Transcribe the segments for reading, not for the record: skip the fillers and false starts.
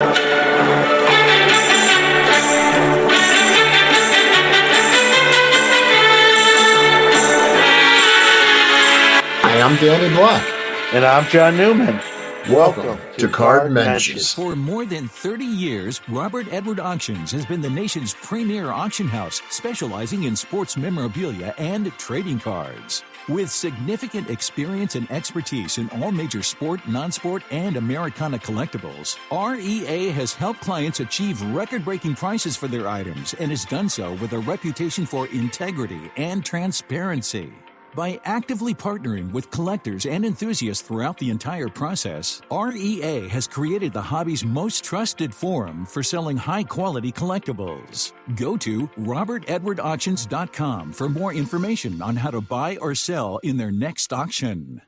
Hi, I'm Danny Black. And I'm John Newman. Welcome to Card Mensches. For more than 30 years, Robert Edward Auctions has been the nation's premier auction house, specializing in sports memorabilia and trading cards. With significant experience and expertise in all major sport, non-sport, and Americana collectibles, REA has helped clients achieve record-breaking prices for their items and has done so with a reputation for integrity and transparency. By actively partnering with collectors and enthusiasts throughout the entire process, REA has created the hobby's most trusted forum for selling high-quality collectibles. Go to robertedwardauctions.com for more information on how to buy or sell in their next auction.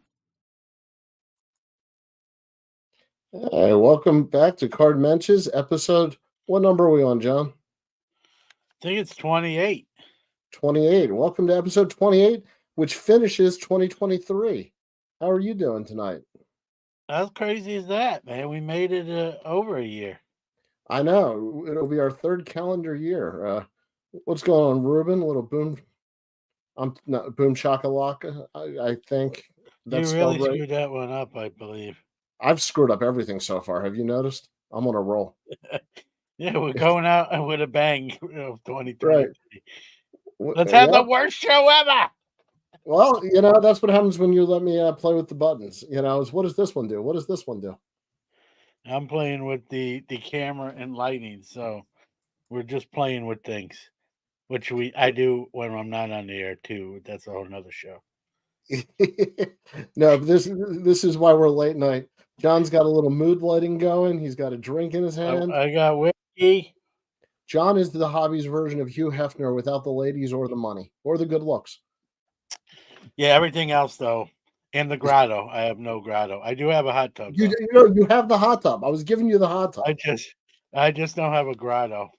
Hey, welcome back to Card Mensches episode. What number are we on, John? I think it's 28. 28. Welcome to episode 28. Which finishes 2023. How are you doing tonight? How crazy is that, man? We made it over a year. I know. It'll be our third calendar year. What's going on, Ruben? A little boom. I'm not boom shakalaka. I think that's you really right. screwed that one up, I believe. I've screwed up everything so far. Have you noticed? I'm on a roll. Yeah, we're going out with a bang of 2023. Right. Let's have the worst show ever. Well, that's what happens when you let me play with the buttons. Is what does this one do? What does this one do? I'm playing with the camera and lighting, so we're just playing with things, which I do when I'm not on the air too. That's a whole nother show. No, this is why we're late night. John's got a little mood lighting going. He's got a drink in his hand. I got whiskey. John is the hobby's version of Hugh Hefner without the ladies or the money or the good looks. Yeah, everything else though. And the grotto. I have no grotto. I do have a hot tub. You have the hot tub. I was giving you the hot tub. I just don't have a grotto.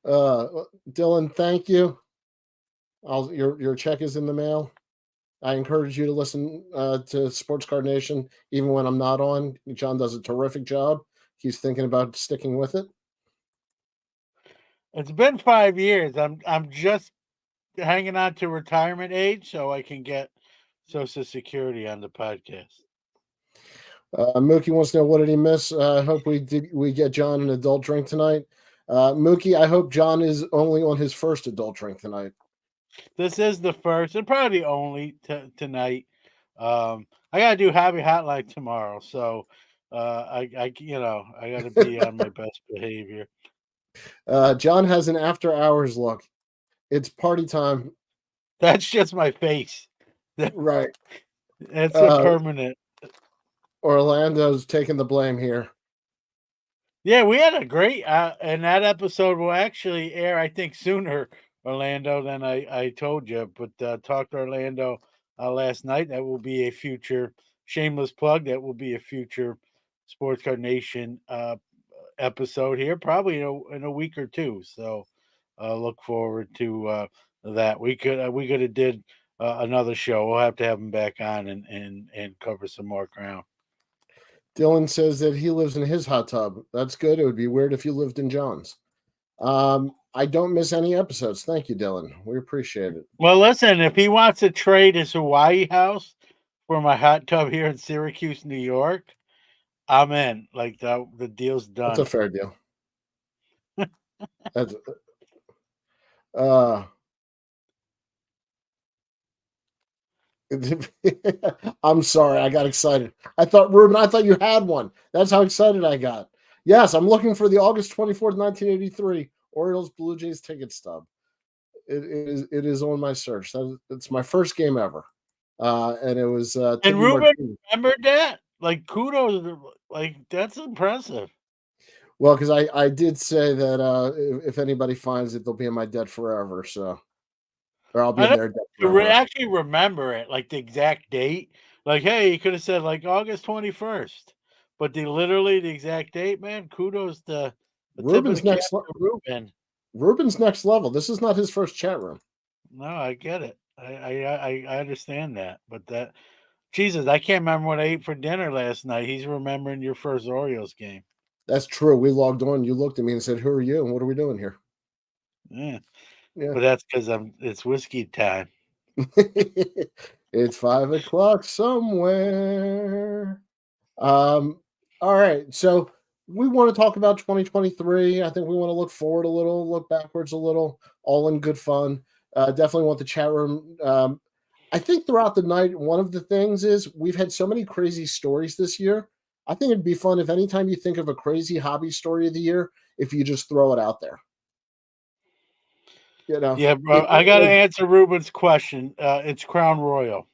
Dylan, thank you. Your check is in the mail. I encourage you to listen to Sports Card Nation even when I'm not on. John does a terrific job. He's thinking about sticking with it. It's been 5 years. I'm just hanging on to retirement age so I can get Social Security on the podcast. Mookie wants to know, what did he miss? I hope we get John an adult drink tonight. Mookie, I hope John is only on his first adult drink tonight. This is the first and probably the only tonight. I gotta do Hobby Hotline tomorrow, so I got to be on my best behavior. John has an after hours look. It's party time. That's just my face. Right. It's a permanent. Orlando's taking the blame here. Yeah, we had a great, and that episode will actually air, I think, sooner, Orlando, than I told you. But talked to Orlando last night. That will be a future shameless plug. That will be a future Sports Card Nation episode here, probably in a week or two. So look forward to that. We could have did another show. We'll have to have him back on and cover some more ground. Dylan says that he lives in his hot tub. That's good. It would be weird if you lived in John's. I don't miss any episodes. Thank you, Dylan. We appreciate it. Well, listen, if he wants to trade his Hawaii house for my hot tub here in Syracuse, New York, I'm in. Like the deal's done. That's a fair deal. That's I'm sorry, I got excited. Ruben, I thought you had one. That's how excited I got. Yes, I'm looking for the August 24th, 1983 Orioles Blue Jays ticket stub. It is on my search. It's my first game ever. And it was and Ruben remembered that? Like, kudos, like, that's impressive. Well, because I did say that if anybody finds it, they'll be in my debt forever. So, or I'll be in their debt forever. Actually remember it, like the exact date. Like, hey, you could have said like August 21st, but the exact date, man. Kudos to Ruben's next level. Ruben's next level. This is not his first chat room. No, I get it. I understand that, but that, Jesus, I can't remember what I ate for dinner last night. He's remembering your first Orioles game. That's true. We logged on. You looked at me and said, "Who are you? And what are we doing here?" Yeah, Yeah. but that's because it's whiskey time. It's 5 o'clock somewhere. Um, all right. So we want to talk about 2023. I think we want to look forward a little, look backwards a little, all in good fun. Definitely want the chat room. I think throughout the night, one of the things is we've had so many crazy stories this year. I think it'd be fun if anytime you think of a crazy hobby story of the year, if you just throw it out there. You know, Yeah, bro. I got to answer Ruben's question. It's Crown Royal.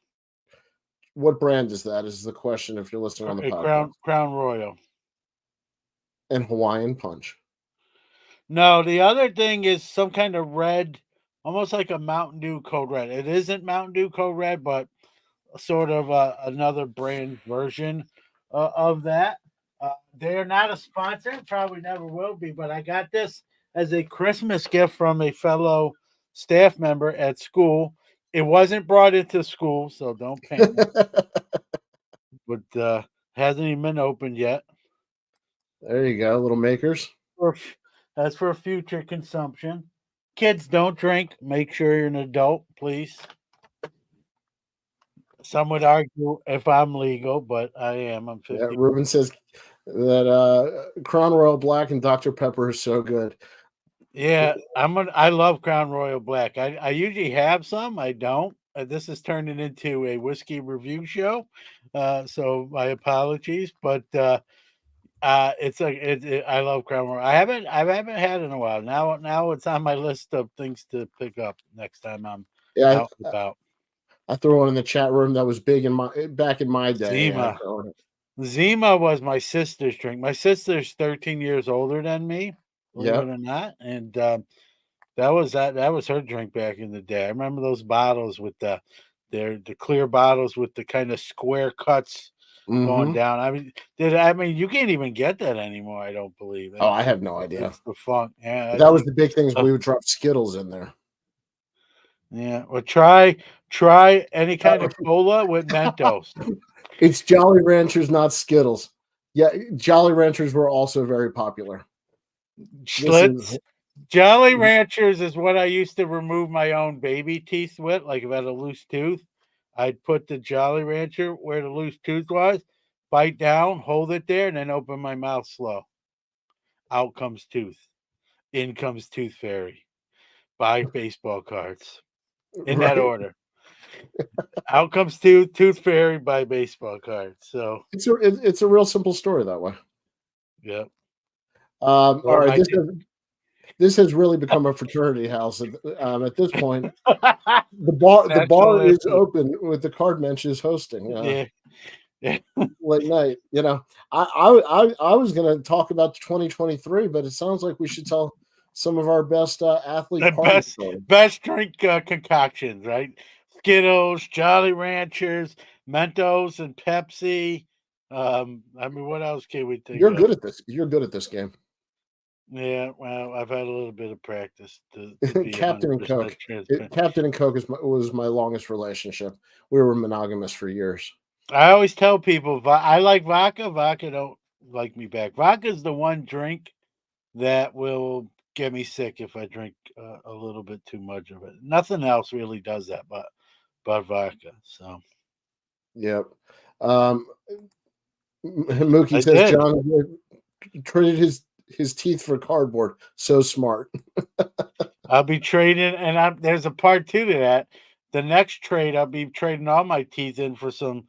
what brand is that? Is the question if you're listening on the podcast. Crown Royal. And Hawaiian Punch. No, the other thing is some kind of red, almost like a Mountain Dew Code Red. It isn't Mountain Dew Code Red, but sort of another brand version of that. They are not a sponsor, probably never will be, but I got this as a Christmas gift from a fellow staff member at school. It wasn't brought into school, so don't panic. But hasn't even been opened yet. There you go, little makers. That's for future consumption. Kids, don't drink. Make sure you're an adult, please. Some would argue if I'm legal, but I am. I'm Yeah, 50. Ruben says that Crown Royal Black and Dr. Pepper are so good. Yeah, I love Crown Royal Black. I usually have some. I don't. This is turning into a whiskey review show, so my apologies. But I love Crown Royal. I haven't had it in a while. Now it's on my list of things to pick up next time I'm Yeah, out and about. I threw one in the chat room that was big back in my day. Zima. Zima was my sister's drink. My sister's 13 years older than me, believe Yeah. it or not, and that was her drink back in the day. I remember those bottles with the clear bottles with the kind of square cuts going down. I mean you can't even get that anymore, I don't believe. Oh, I have no idea. It's the funk. Yeah, that was the big things. We would drop Skittles in there. Yeah, well try any kind of cola with Mentos. It's Jolly Ranchers, not Skittles. Yeah, Jolly Ranchers were also very popular. Schlitz. Jolly Ranchers is what I used to remove my own baby teeth with. Like if I had a loose tooth, I'd put the Jolly Rancher where the loose tooth was, bite down, hold it there, and then open my mouth slow. Out comes tooth. In comes Tooth Fairy. Buy baseball cards. In that order. Out comes Tooth Fairy, buy baseball cards. So it's a real simple story that way. Yep. All right, this has really become a fraternity house. At this point, the bar is open with the card Mensches hosting. Yeah. Late night. You know, I was going to talk about 2023, but it sounds like we should tell some of our best athlete best drink concoctions, right? Skittles, Jolly Ranchers, Mentos, and Pepsi. I mean, what else can we think? You're good at this. You're good at this game. Yeah, well, I've had a little bit of practice to be Captain and Coke. Captain and Coke was my longest relationship. We were monogamous for years. I always tell people I like vodka. Vodka don't like me back. Vodka is the one drink that will get me sick if I drink a little bit too much of it. Nothing else really does that, but vodka. So, yep. Mookie says John traded his teeth for cardboard. So smart. I'll be trading, and there's a part two to that. The next trade, I'll be trading all my teeth in for some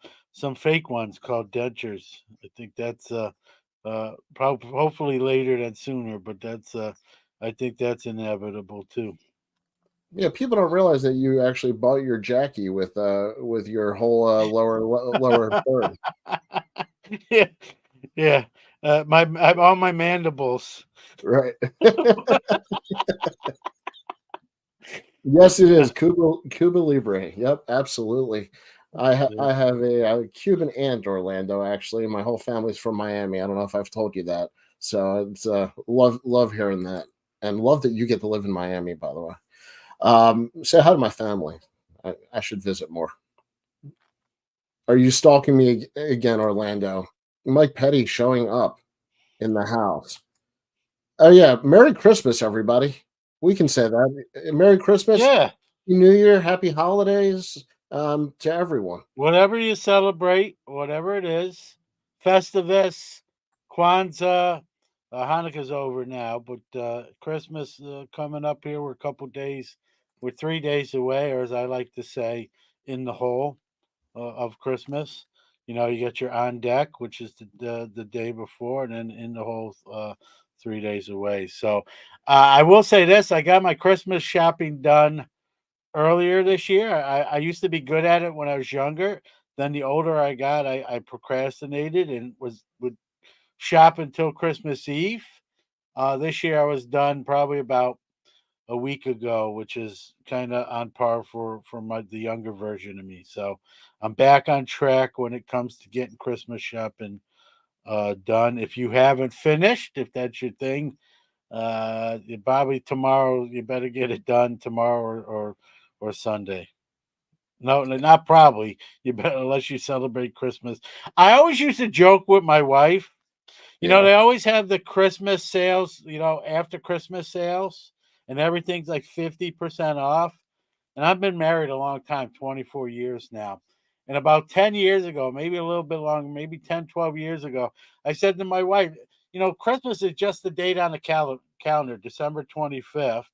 fake ones called dentures. I think that's probably hopefully later than sooner, but that's I think that's inevitable too. Yeah, people don't realize that you actually bought your Jackie with your whole lower third. Yeah. All my mandibles. Right. Yes, it is Cuba Libre. Yep, absolutely. I have a Cuban aunt, Orlando. Actually, my whole family's from Miami. I don't know if I've told you that. So it's love hearing that, and love that you get to live in Miami. By the way, say hi to my family. I should visit more. Are you stalking me again, Orlando? Mike Petty showing up. in the house. Oh yeah, Merry Christmas, everybody. We can say that. Merry Christmas, Yeah. Happy New Year, Happy Holidays to everyone. Whatever you celebrate, whatever it is, Festivus, Kwanzaa, Hanukkah's over now, but Christmas coming up here. We're a couple days, we're 3 days away, or as I like to say, in the hole of Christmas. You know, you get your on deck, which is the day before, and then in the hole 3 days away. So I will say this: I got my Christmas shopping done earlier this year. I used to be good at it when I was younger. Then the older I got, I procrastinated and would shop until Christmas Eve. This year I was done probably about a week ago, which is kind of on par for the younger version of me. So I'm back on track when it comes to getting Christmas shopping done. If you haven't finished, if that's your thing, probably tomorrow you better get it done tomorrow or Sunday. No, not probably. You better unless you celebrate Christmas. I always used to joke with my wife. You know, Yeah. they always have the Christmas sales, after Christmas sales, and everything's like 50% off. And I've been married a long time, 24 years now. And about 10 years ago, maybe a little bit longer, maybe 10, 12 years ago, I said to my wife, Christmas is just the date on the calendar, December 25th.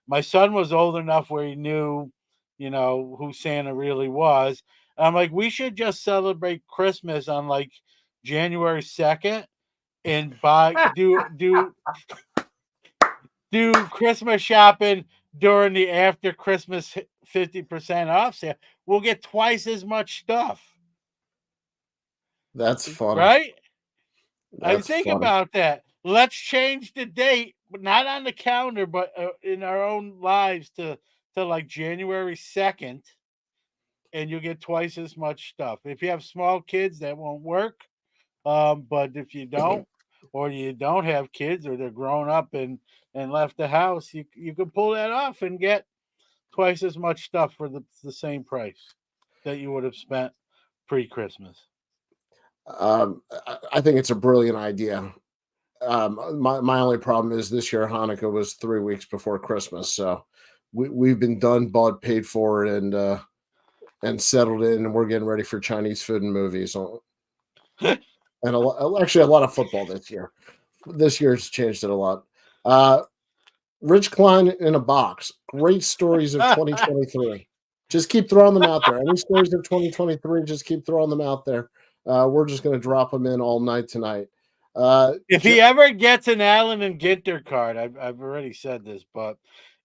My son was old enough where he knew, who Santa really was. And I'm like, we should just celebrate Christmas on like January 2nd and do Christmas shopping during the after Christmas 50% off sale. We'll get twice as much stuff, That's funny. right? I That's think funny. about that. Let's change the date, but not on the calendar, but in our own lives to like January 2nd, and you'll get twice as much stuff. If you have small kids, that won't work. But if you don't, or you don't have kids, or they're grown up and left the house, you can pull that off and get twice as much stuff for the same price that you would have spent pre-Christmas. I think it's a brilliant idea. My only problem is this year Hanukkah was 3 weeks before Christmas, so we've been done, bought, paid for it, and settled in, and we're getting ready for Chinese food and movies, and actually a lot of football this year. This year's changed it a lot. Uh, Rich Klein in a box. Great stories of 2023. Just keep throwing them out there. Any stories of 2023, just keep throwing them out there. We're just going to drop them in all night tonight. If he ever gets an Allen and Ginter card, I've already said this, but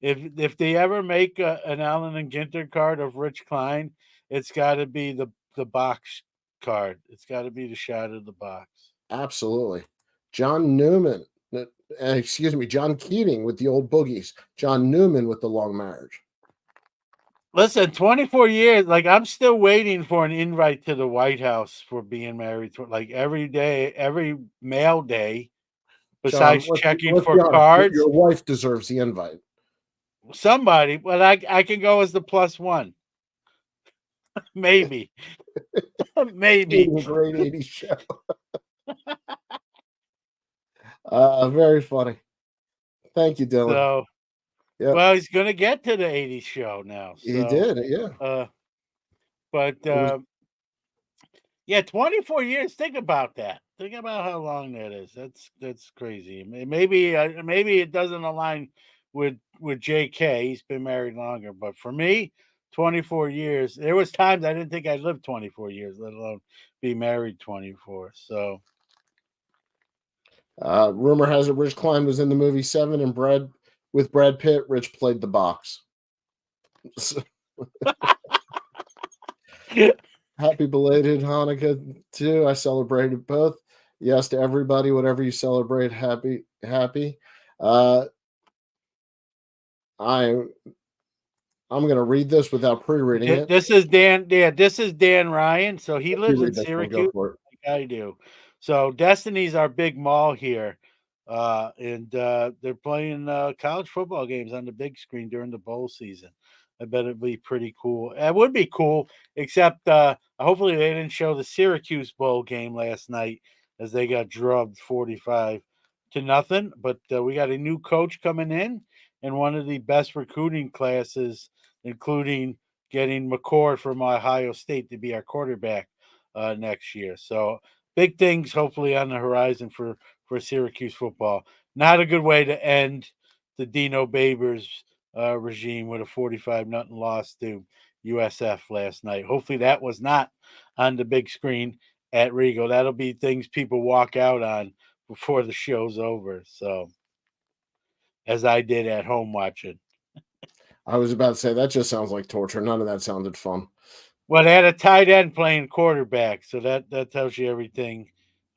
if they ever make an Allen and Ginter card of Rich Klein, it's got to be the box card. It's got to be the shot of the box. Absolutely. John Newman, excuse me, John Keating with the old boogies. John Newman with the long marriage. Listen, 24 years, like I'm still waiting for an invite to the White House for being married. Like every day, every mail day, John, besides checking let's for be honest. Your cards, wife deserves the invite. somebody, well, I can go as the plus one. Maybe. Maybe. Being a great 80s show. Very funny. Thank you, Dylan. So, Yep. well, he's going to get to the 80s show now. He So, did, yeah. But It was yeah, 24 years. Think about that. Think about how long that is. That's crazy. Maybe it doesn't align with JK. He's been married longer, but for me, 24 years. There was times I didn't think I'd live 24 years, let alone be married 24. So, rumor has it Rich Klein was in the movie Seven and with Brad Pitt. Rich played the box. So, happy belated Hanukkah too. I celebrated both. Yes to everybody, whatever you celebrate, happy. Uh, I I'm gonna read this without pre-reading it. this is Dan. Yeah, this is Dan Ryan. So he You lives in read this one, go Syracuse. for it. Like I do. So Destiny's our big mall here, and they're playing college football games on the big screen during the bowl season. I bet it'd be pretty cool. It would be cool, except hopefully they didn't show the Syracuse bowl game last night as they got drubbed 45 to nothing. But we got a new coach coming in and one of the best recruiting classes, including getting McCord from Ohio State to be our quarterback next year. So big things hopefully on the horizon for Syracuse football. Not a good way to end the Dino Babers regime with a 45-0 loss to USF last night. Hopefully that was not on the big screen at Regal. That'll be things people walk out on before the show's over. So, as I did at home watching. I was about to say that just sounds like torture. None of that sounded fun. Well, they had a tight end playing quarterback, so that tells you everything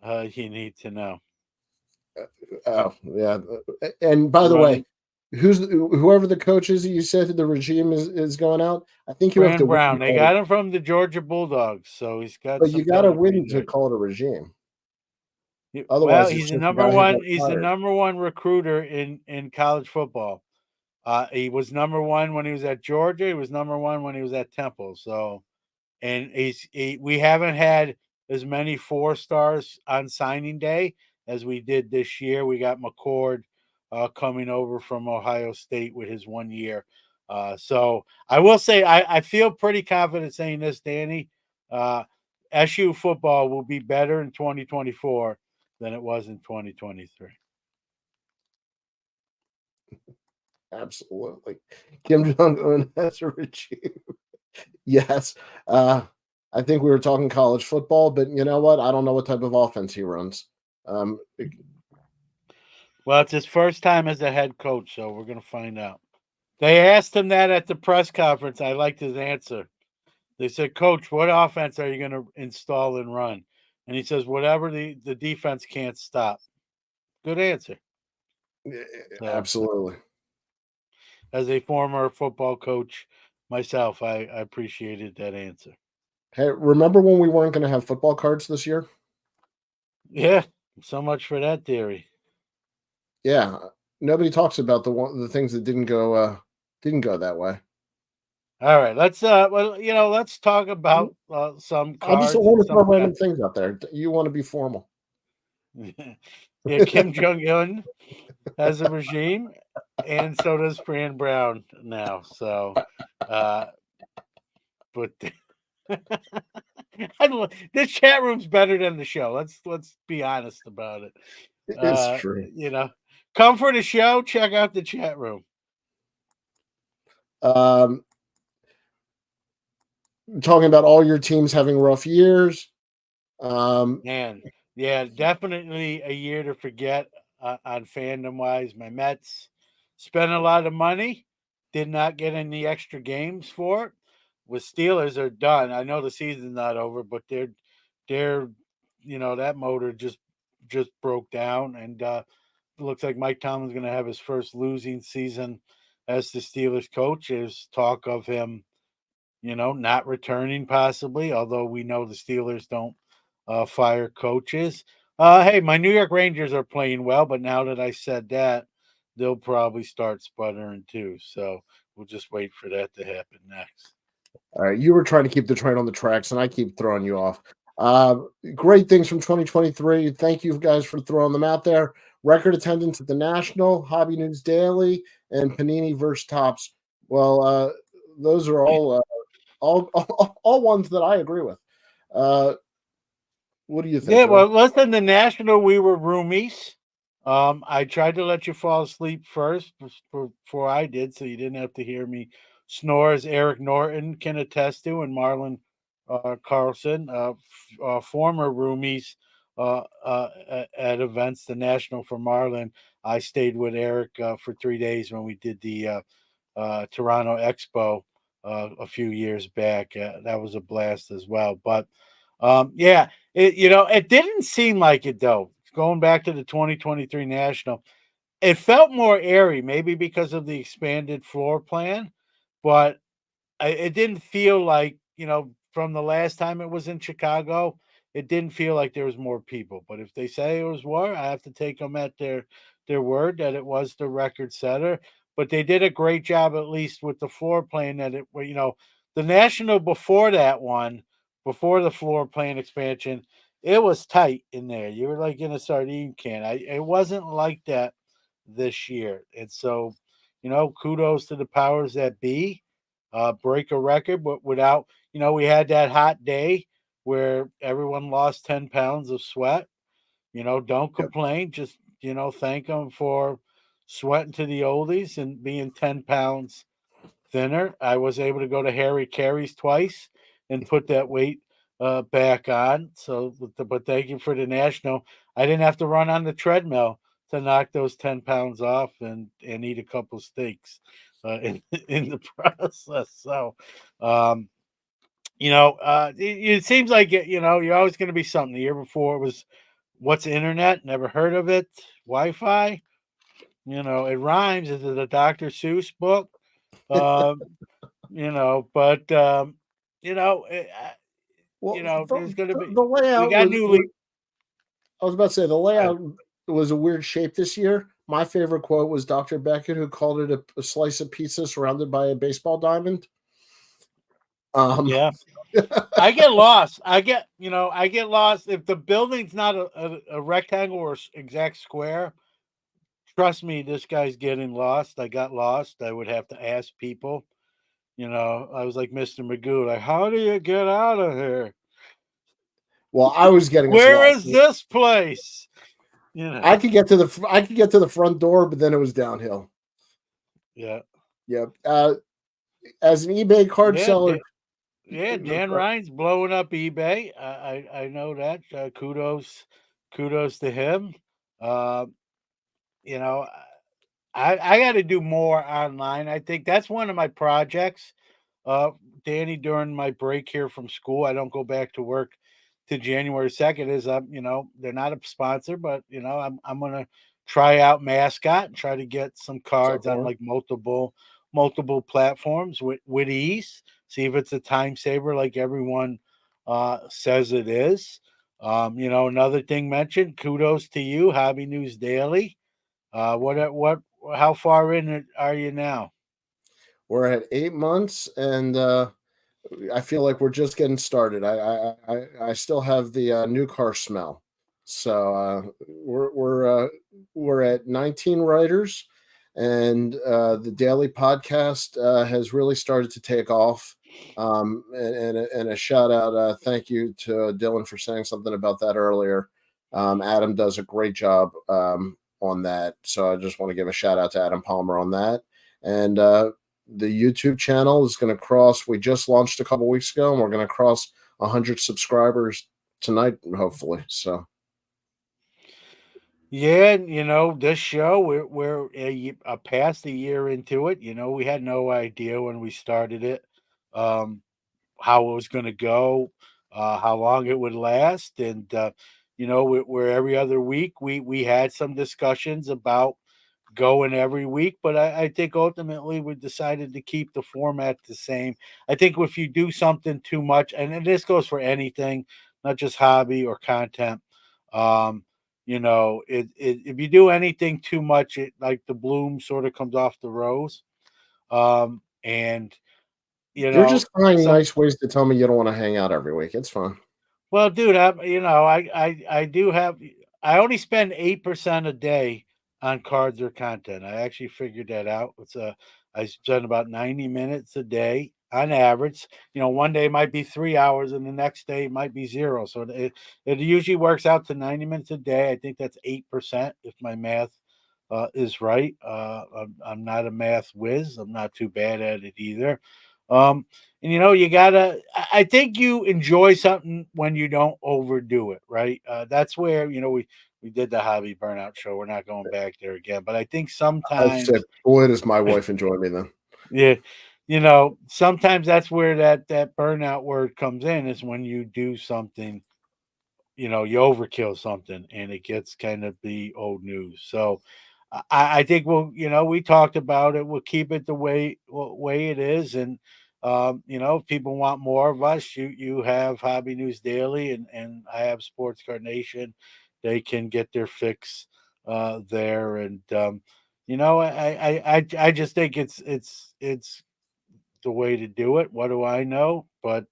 you need to know. Oh yeah, and by the way, whoever the coach is that you said the regime is going out. I think you have to Fran win. Brown. They got him from the Georgia Bulldogs, so he's got. But some you got to win pedigree to there. call it a regime. Well, Otherwise, it's he's the just a number guy who one. got He's the fired. number one recruiter in college football. He was number one when he was at Georgia. He was number one when he was at Temple. So, and we haven't had as many 4-stars on signing day as we did this year. We got McCord coming over from Ohio State with his 1 year. So I will say I feel pretty confident saying this, Danny. SU football will be better in 2024 than it was in 2023. Absolutely, Kim Jong Un has a regime. Yes, I think we were talking college football, but you know what? I don't know what type of offense he runs. Um, Well, it's his first time as a head coach, so we're going to find out. They asked him that at the press conference. I liked his answer. They said, Coach, what offense are you going to install and run? And he says, whatever the defense can't stop. Good answer. So, Absolutely. as a former football coach myself, I appreciated that answer. Hey, remember when we weren't going to have football cards this year? Yeah, so much for that theory. Yeah, nobody talks about the things that didn't go that way. All right, let's let's talk about some I just cards don't want and to throw some random things out there. You want to be formal. yeah, Kim Jong Un has a regime, and so does Fran Brown now. So, but this chat room's better than the show. Let's be honest about it. It's true. Come for the show. Check out the chat room. Talking about all your teams having rough years. Man, yeah, definitely a year to forget on fandom wise. My Mets spent a lot of money, did not get any extra games for it. With Steelers, are done. I know the season's not over, but they're that motor just broke down, and it looks like Mike Tomlin's going to have his first losing season as the Steelers coach. There's talk of him, not returning possibly, although we know the Steelers don't fire coaches. Hey, my New York Rangers are playing well, but now that I said that, they'll probably start sputtering too. So we'll just wait for that to happen next. All right, you were trying to keep the train on the tracks, and I keep throwing you off. Great things from 2023. Thank you guys for throwing them out there. Record attendance at the National, Hobby News Daily, and Panini versus Tops. Well, those are all ones that I agree with. What do you think? Yeah, well, listen, the National, we were roomies. I tried to let you fall asleep first before I did, so you didn't have to hear me snore, as Eric Norton can attest to, and Marlon Carlson, former roomies at events. The National for Marlon, I stayed with Eric for 3 days when we did the Toronto Expo a few years back. That was a blast as well. But yeah, it didn't seem like it though. Going back to the 2023 National, it felt more airy, maybe because of the expanded floor plan, but it didn't feel like, from the last time it was in Chicago, it didn't feel like there was more people. But if they say it was more, I have to take them at their word that it was the record setter. But they did a great job, at least with the floor plan, that the National before that one, before the floor plan expansion, it was tight in there. You were like in a sardine can. It wasn't like that this year. And so, kudos to the powers that be. Break a record, but without, we had that hot day where everyone lost 10 pounds of sweat. Don't Yep. complain. Just, thank them for sweating to the oldies and being 10 pounds thinner. I was able to go to Harry Carey's twice and put that weight back on. So, but thank you for the national. I didn't have to run on the treadmill to knock those 10 pounds off and eat a couple steaks in in the process. So, um, it seems like you're always going to be something. The year before it was what's internet? Never heard of it. Wi-Fi. It rhymes. Is it a Dr. Seuss book? Um, but Well, there's going to be the we layout got was, new league. was. I was about to say the layout was a weird shape this year. My favorite quote was Dr. Beckett, who called it a slice of pizza surrounded by a baseball diamond. Yeah, I get lost. I get lost if the building's not a rectangle or exact square. Trust me, this guy's getting lost. I got lost. I would have to ask people. I was like Mr. Magoo, like, how do you get out of here? Well, I was getting us Where lost. is this place? I could get to the front door, but then it was downhill. Yeah. Yep. As an eBay card Yeah, seller, Dan Ryan's blowing up eBay. I know that. Kudos to him. Uh, you know, I got to do more online. I think that's one of my projects. Uh, Danny, during my break here from school, I don't go back to work to January 2nd. Is they're not a sponsor, but I'm gonna try out Mascot and try to get some cards on like multiple platforms with ease. See if it's a time saver like everyone says it is. Another thing mentioned. Kudos to you, Hobby News Daily. What? How far in it are you now? we're at 8 months, and I feel like we're just getting started. I still have the new car smell. So we're at 19 writers, and the daily podcast has really started to take off. And a shout out, thank you to Dylan for saying something about that earlier. Adam does a great job on that, so I just want to give a shout out to Adam Palmer on that. And the YouTube channel is going to cross. We just launched a couple weeks ago, and we're going to cross 100 subscribers tonight, hopefully. So, Yeah, this show we're past a year into it. We had no idea when we started it, um, how it was going to go, how long it would last, and where every other week we had some discussions about going every week, but I think ultimately we decided to keep the format the same. I think if you do something too much, and this goes for anything, not just hobby or content, um, if you do anything too much, it like the bloom sort of comes off the rose. And you're just finding some nice ways to tell me you don't want to hang out every week. It's fine. Well, dude, I do have I only spend 8% a day on cards or content. I actually figured that out. I spend about 90 minutes a day on average. One day might be 3 hours and the next day might be zero. So it usually works out to 90 minutes a day. I think that's 8% if my math is right. I'm not a math whiz. I'm not too bad at it either. And you gotta. I think you enjoy something when you don't overdo it, right? That's where we did the hobby burnout show. We're not going back there again, but I think I said, sometimes, boy, does my wife enjoy me then. yeah, sometimes that's where that burnout word comes in is when you do something, you overkill something and it gets kind of the old news. So I think we talked about it. We'll keep it the way it is. And, if people want more of us, you have Hobby News Daily and I have Sports Card Nation. They can get their fix there. And, I just think it's the way to do it. What do I know? But,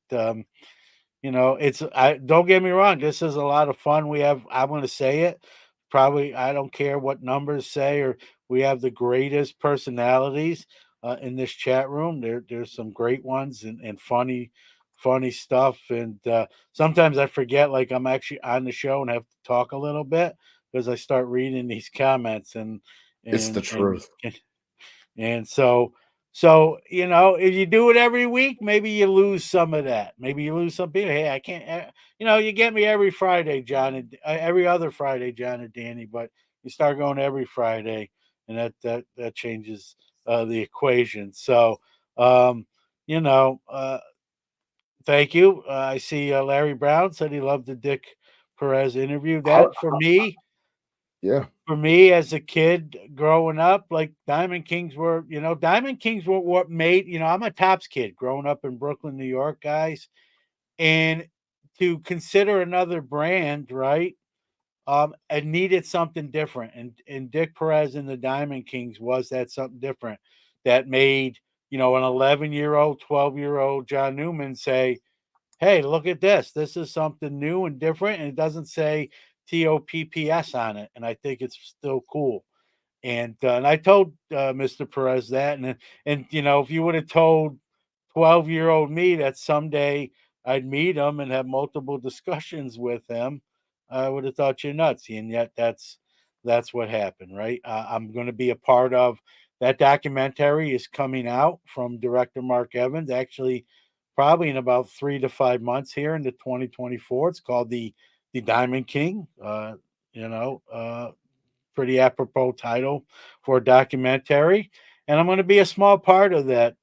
it's I don't get me wrong, this is a lot of fun. I'm going to say it. Probably I don't care what numbers say, or we have the greatest personalities in this chat room. There's some great ones, and funny stuff. And sometimes I forget, like, I'm actually on the show and have to talk a little bit because I start reading these comments, It's the and truth. and if you do it every week, maybe you lose some of that. Maybe you lose some people. Hey, I can't. You get me every Friday, John, and every other Friday, John and Danny. But you start going every Friday, and that changes the equation. So, um, you know, uh, thank you. I see Larry Brown said he loved the Dick Perez interview. How, That yeah. for me as a kid growing up, like Diamond Kings were what made, I'm a Tops kid growing up in Brooklyn, New York, guys. And to consider another brand, right? It needed something different. And Dick Perez and the Diamond Kings was that something different that made, an 11-year-old, 12-year-old John Newman say, hey, look at this. This is something new and different. And it doesn't say TOPPS on it. And I think it's still cool. And I told Mr. Perez that, and if you would have told 12-year-old me that someday I'd meet him and have multiple discussions with him, I would have thought you're nuts. And yet that's what happened, right? I'm going to be a part of that. Documentary is coming out from director Mark Evans, actually, probably in about 3 to 5 months here into 2024. It's called the Diamond King. You know. Pretty apropos title for a documentary, and I'm going to be a small part of that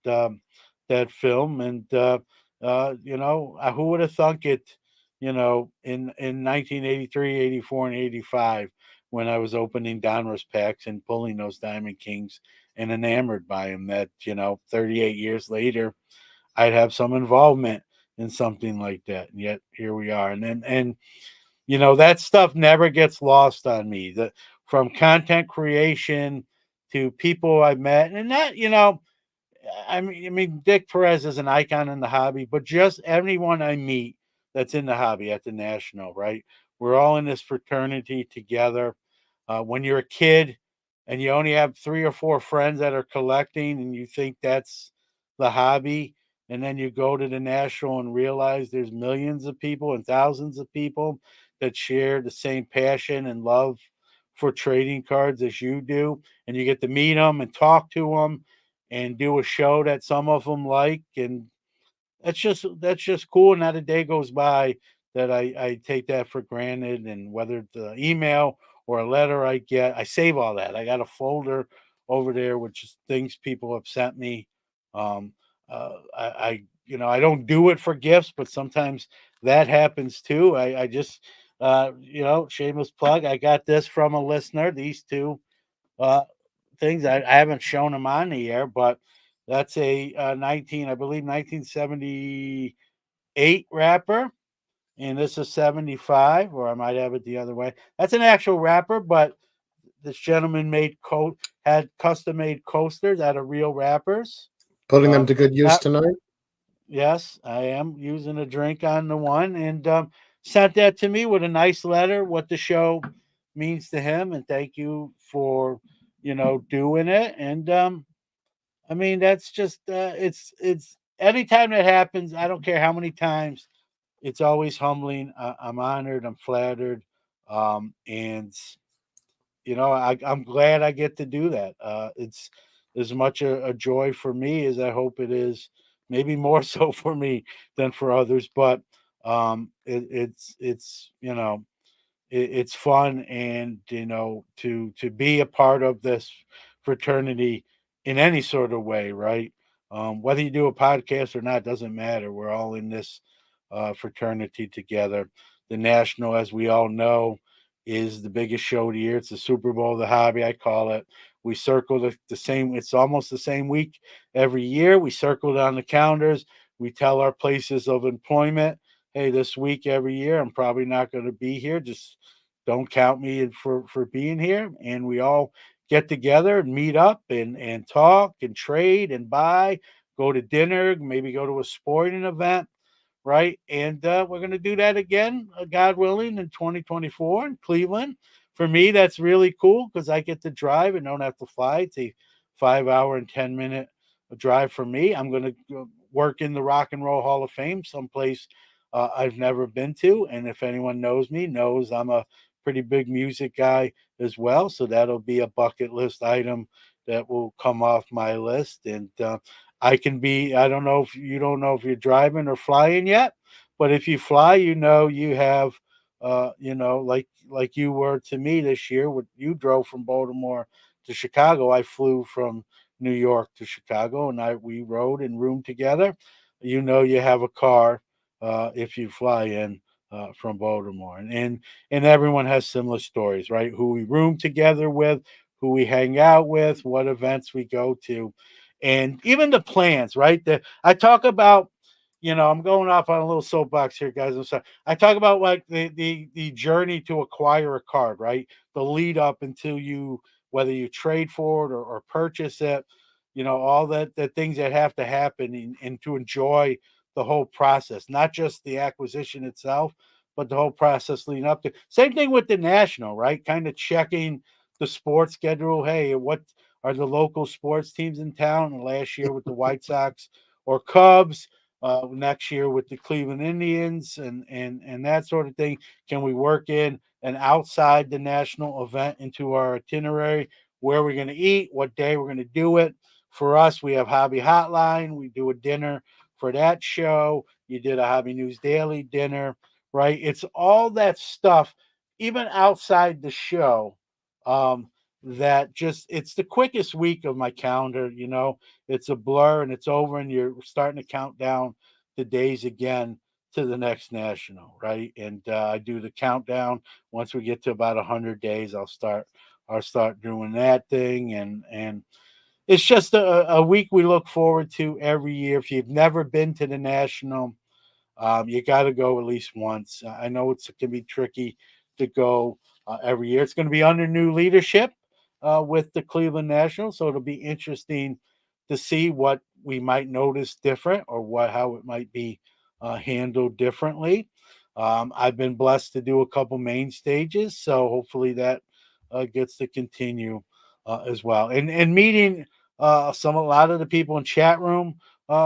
film. And who would have thunk it? In 1983, 84, and 85, when I was opening Donruss packs and pulling those Diamond Kings and enamored by them, that 38 years later, I'd have some involvement in something like that. And yet here we are, and that stuff never gets lost on me. From content creation to people I've met, and that Dick Perez is an icon in the hobby, but just everyone I meet that's in the hobby at the National, right? We're all in this fraternity together. When you're a kid and you only have 3 or 4 friends that are collecting, and you think that's the hobby, and then you go to the National and realize there's millions of people and thousands of people that share the same passion and love for trading cards as you do, and you get to meet them and talk to them and do a show that some of them like, and that's just cool. Not a day goes by that I take that for granted. And whether it's an email or a letter I get, I save all that. I got a folder over there with just things people have sent me. Um, I don't do it for gifts, but sometimes that happens too. I just shameless plug. I got this from a listener. These two uh, things. I haven't shown them on the air, but that's a 1978 wrapper, and this is 75, or I might have it the other way. That's an actual wrapper, but this gentleman had custom made coasters out of real wrappers. Putting them to good use Not tonight. Yes, I am using a drink on the one, and sent that to me with a nice letter, what the show means to him, and thank you for doing it. And that's just it's anytime that happens, I don't care how many times, it's always humbling. I'm honored, I'm flattered, and I'm glad I get to do that. It's as much a joy for me as I hope it is, maybe more so for me than for others. But it's fun, and to be a part of this fraternity in any sort of way, right? Whether you do a podcast or not doesn't matter. We're all in this fraternity together. The National, as we all know, is the biggest show of the year. It's the Super Bowl of the hobby, I call it. We circle the same, it's almost the same week every year. We circle it on the calendars. We tell our places of employment, hey, this week every year, I'm probably not going to be here. Just don't count me in for being here. And we all get together and meet up and talk and trade and buy, go to dinner, maybe go to a sporting event. right? And we're going to do that again, God willing, in 2024 in Cleveland. For me, that's really cool because I get to drive and don't have to fly. It's a 5 hour and 10 minute drive for me. I'm going to work in the Rock and Roll Hall of Fame, someplace I've never been to. And if anyone knows me, knows I'm a pretty big music guy as well. So that'll be a bucket list item that will come off my list. And I can be, I don't know if you don't know if you're driving or flying yet, but if you fly, you have, like you were to me this year, what you drove from Baltimore to Chicago. I flew from New York to Chicago, and we rode and roomed together. You have a car if you fly in from Baltimore, and everyone has similar stories, right? Who we room together with, who we hang out with, what events we go to, and even the plans, right? I talk about, I'm going off on a little soapbox here, guys. I'm sorry. I talk about like the journey to acquire a card, right? The lead up until whether you trade for it or purchase it, all the things that have to happen and to enjoy the whole process, not just the acquisition itself, but the whole process leading up to. Same thing with the national, right? Kind of checking the sports schedule. Hey, what are the local sports teams in town? And last year with the White Sox or Cubs, next year with the Cleveland Indians, and that sort of thing. Can we work in an outside the national event into our itinerary? Where we're going to eat, what day we're going to do it. For us, we have Hobby Hotline. We do a dinner for that show. You did a Hobby News Daily dinner, right? It's all that stuff, even outside the show. That just it's the quickest week of my calendar. It's a blur and it's over, and you're starting to count down the days again to the next national, right? And I do the countdown. Once we get to about 100 days, I'll start doing that thing, and it's just a week we look forward to every year. If you've never been to the national, you got to go at least once. I know it can be tricky to go every year. It's going to be under new leadership with the Cleveland Nationals, so it'll be interesting to see what we might notice different or how it might be handled differently. I've been blessed to do a couple main stages, so hopefully that gets to continue as well. And meeting a lot of the people in chat room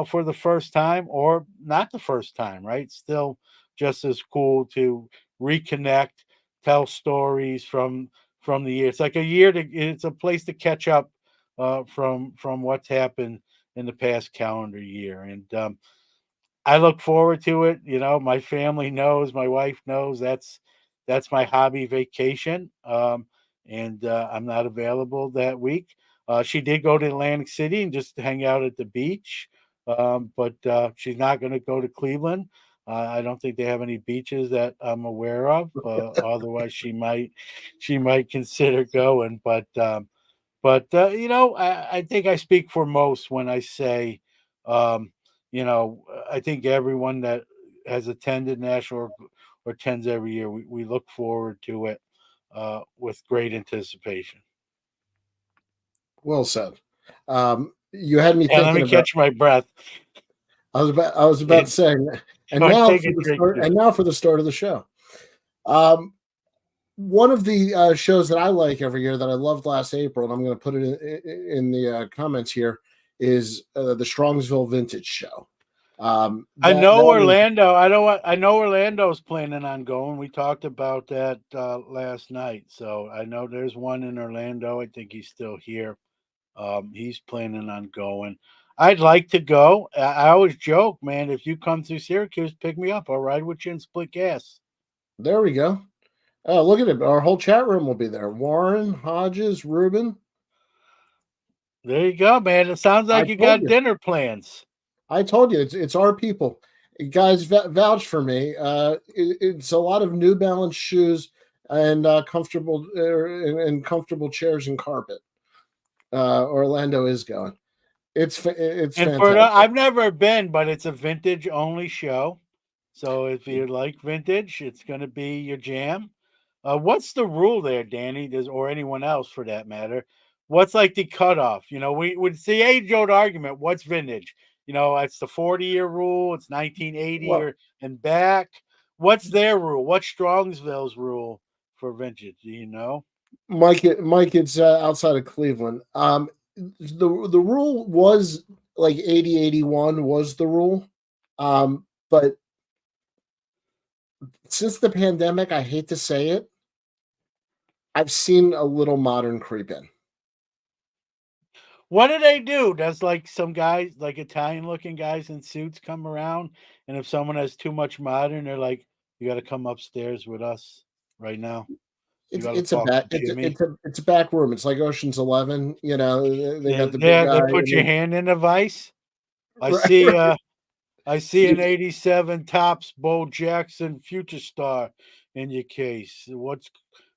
for the first time or not the first time, right? Still just as cool to reconnect, tell stories from the year. It's like it's a place to catch up from what's happened in the past calendar year. And I look forward to it. My family knows, my wife knows that's my hobby vacation. And I'm not available that week. She did go to Atlantic City and just hang out at the beach, but she's not going to go to Cleveland. I don't think they have any beaches that I'm aware of. Otherwise, she might consider going. But I think I speak for most when I say, I think everyone that has attended national or attends every year, we look forward to it with great anticipation. Well said. You had me And let thinking me about. catch my breath. I was about to say, and Or now take for a the drink start, too. and now for the start of the show. Um, One of the shows that I like every year that I loved last April, and I'm going to put it in the comments here, is the Strongsville Vintage Show. I That know that is Orlando. I know Orlando's planning on going. We talked about that last night. So I know there's one in Orlando. I think he's still here. He's planning on going. I'd like to go. I always joke, man. If you come through Syracuse, pick me up. I'll ride with you and split gas. there we go. Oh, look at it. Our whole chat room will be there. Warren, Hodges, Ruben. There you go, man. It sounds I like you told got you. dinner plans. I told you. It's our people. You guys vouch for me. It's a lot of New Balance shoes and comfortable chairs and carpet. Orlando is going. It's And fantastic. I've never been, but it's a vintage only show. So if you like vintage, it's going to be your jam. What's the rule there, Danny? Or anyone else for that matter? What's like the cutoff? We would see age old argument. What's vintage? it's the 40-year rule. It's 1980 Well, and back. What's their rule? What's Strongsville's rule for vintage? Do you know? Mike, it's outside of Cleveland. The rule was like 80-81 was the rule. But since the pandemic, I hate to say it, I've seen a little modern creep in. What do they do? Does like some guys, like Italian looking guys in suits, come around? And if someone has too much modern, they're like, you got to come upstairs with us right now. You got to It's a talk back to Jimmy. it's a back room. It's like Ocean's 11. They got Yeah, the big yeah, guy. they put your hand in a vice. I Right, see. right. I see an '87 Topps Bo Jackson Future Star in your case. You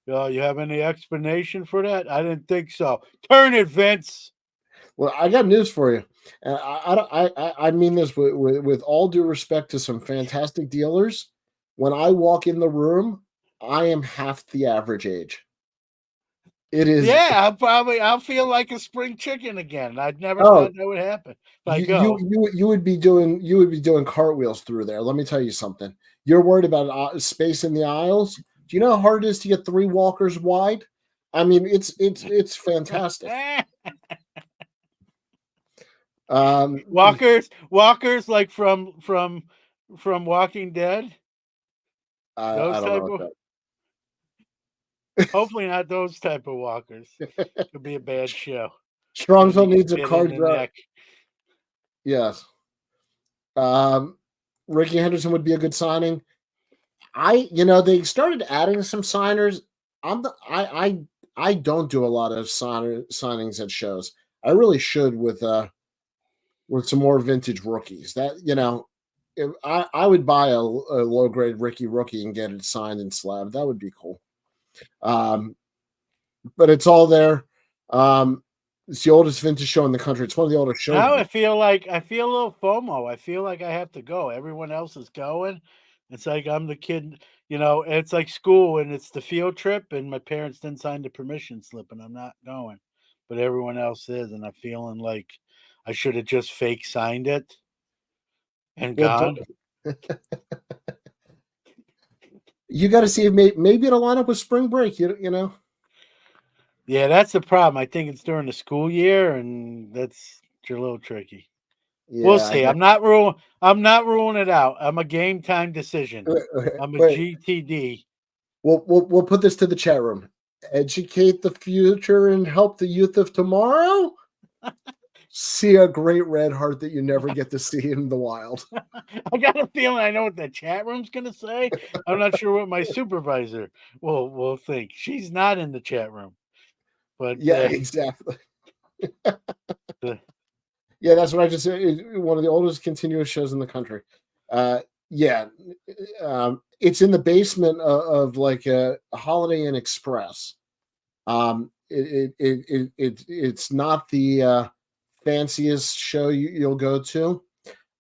have any explanation for that? I didn't think so. Turn it, Vince. Well, I got news for you. I mean this with all due respect to some fantastic dealers. When I walk in the room, I am half the average age. It is. Yeah, I'll feel like a spring chicken again. I'd never Oh, thought that would happen if I you go. you would be doing cartwheels through there. Let me tell you something. You're worried about space in the aisles. Do you know how hard it is to get 3 walkers wide? I mean, it's fantastic. Um, Walkers like from Walking Dead. I Those don't know type what of hopefully not those type of walkers. that. Could be a bad show. Strongsville Maybe needs a hit in card. the neck. Yes. Um, Ricky Henderson would be a good signing. They started adding some signers. I don't do a lot of signings at shows. I really should with some more vintage rookies. If I would buy a low grade Ricky rookie and get it signed and slabbed. That would be cool. Um, but it's all there. It's the oldest vintage show in the country. It's one of the oldest shows. Now I feel a little FOMO. I feel like I have to go. Everyone else is going. It's like I'm the kid, it's like school and it's the field trip and my parents didn't sign the permission slip and I'm not going. But everyone else is and I'm feeling like I should have just fake signed it and Well, gone. you got to see if maybe it'll line up with spring break. You know. Yeah, that's the problem. I think it's during the school year and that's a little tricky. We'll Yeah, I see. got. I'm not ruling it out. I'm a game time decision. I'm a Wait, GTD. we'll put this to the chat room. Educate the future and help the youth of tomorrow. See a great red heart that you never get to see in the wild. I got a feeling I know what the chat room's gonna say. I'm not sure what my supervisor will think. She's not in the chat room, but Yeah, exactly. the, Yeah, that's what I just said. One of the oldest continuous shows in the country. Yeah, it's in the basement of like a Holiday Inn Express. It's not the fanciest show you'll go to.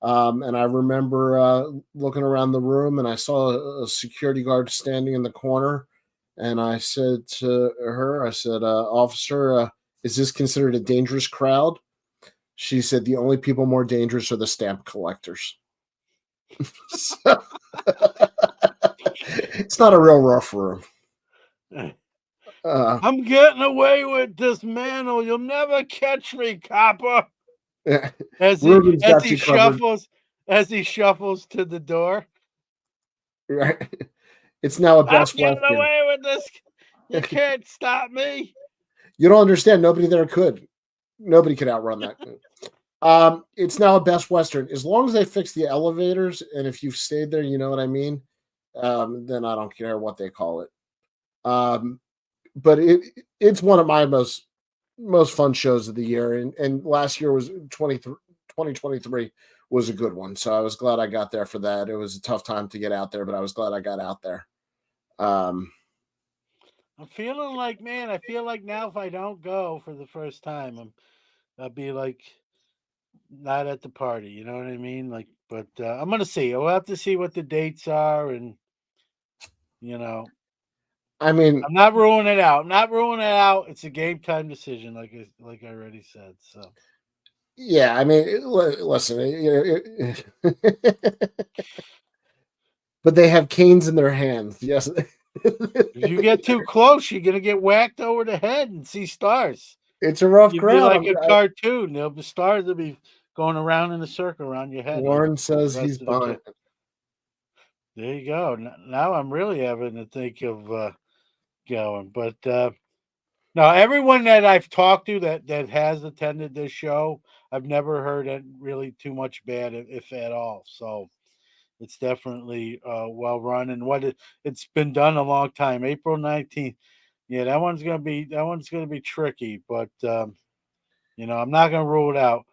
And I remember looking around the room and I saw a security guard standing in the corner. And I said to her, Officer, is this considered a dangerous crowd? She said, the only people more dangerous are the stamp collectors. So, it's not a real rough room. I'm getting away with this mantle. You'll never catch me, copper. As he Ruben's as got he you covered. shuffles to the door. Right? It's now a I'm Best getting Western. away with this. You can't stop me. You don't understand. Nobody there could. Nobody could outrun that. It's now a Best Western. As long as they fix the elevators, and if you've stayed there, you know what I mean. Then I don't care what they call it. But it's one of my most fun shows of the year, and last year was 2023 was a good one. So I was glad I got there for that. It was a tough time to get out there, but I was glad I got out there. I'm feeling like, man, I feel like now if I don't go for the first time, I'll be like not at the party. You know what I mean? Like, but I'm gonna see. We'll have to see what the dates are, and you know, I mean, I'm not ruling it out. I'm not ruling it out. It's a game time decision, like I already said. So Yeah, I mean, listen, but they have canes in their hands. Yes. If you get too close, you're gonna get whacked over the head and see stars. It's a rough You'd be crowd. like a cartoon. The stars will be going around in a circle around your head the Warren says he's rest of the buying. trip. There you go. Now I'm really having to think of going. But now everyone that I've talked to that has attended this show, I've never heard it really too much bad, if at all. So it's definitely well run, and it's been done a long time. April 19th. Yeah, that one's gonna be tricky, but I'm not gonna rule it out.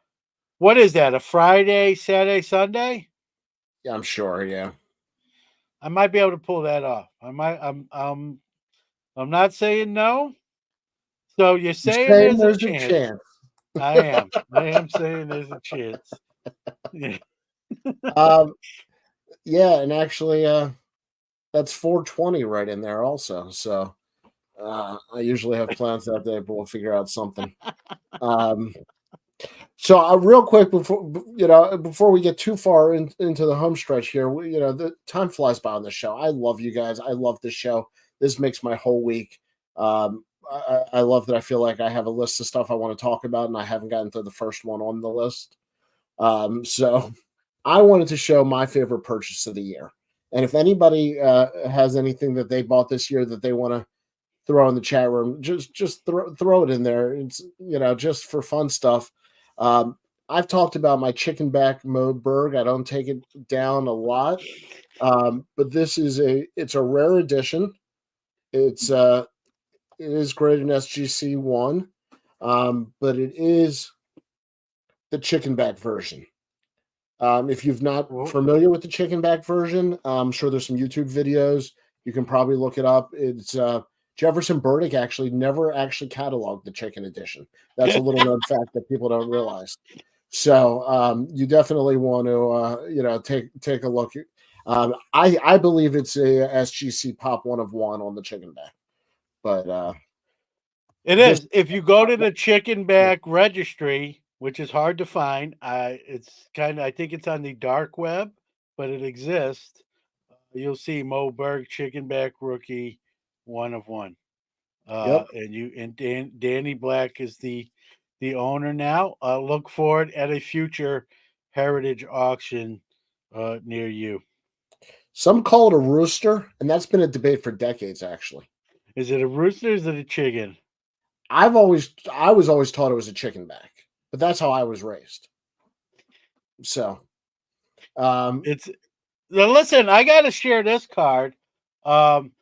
What is that? A Friday, Saturday, Sunday? Yeah, I'm sure. Yeah. I might be able to pull that off. I might. I'm not saying no. So you're You're saying saying there's a there's a chance. chance. I am. I am saying there's a chance. Yeah. Um, yeah, and actually, that's 420 right in there also. So I usually have plans that day, but we'll figure out something. Um, so real quick before we get too far into the home stretch here, the time flies by on this show. I love you guys. I love this show. This makes my whole week. I love that I feel like I have a list of stuff I want to talk about, and I haven't gotten to the first one on the list. So I wanted to show my favorite purchase of the year. And if anybody has anything that they bought this year that they want to throw in the chat room, just throw it in there. It's just for fun stuff. Um, I've talked about my chicken back Moberg. I don't take it down a lot, but it's a rare edition. It is graded an SGC 1, but it is the chicken back version. If you've not Well, familiar with the chicken back version, I'm sure there's some YouTube videos. You can probably look it up. It's Jefferson Burdick actually never actually cataloged the chicken edition. That's a little known fact that people don't realize. So you definitely want to take a look. I believe it's a SGC Pop 1 of 1 on the chicken back, but it this is. If you go to the chicken back registry, which is hard to find, I think it's on the dark web, but it exists. You'll see Moberg chicken back rookie 1 of 1. yep. And Danny Black is the owner now. Look for it at a future heritage auction near you. Some call it a rooster, and that's been a debate for decades actually. Is it a rooster? Or is it a chicken? I was always taught it was a chicken back, but that's how I was raised. So, um, It's now listen. I got to share this card. Um,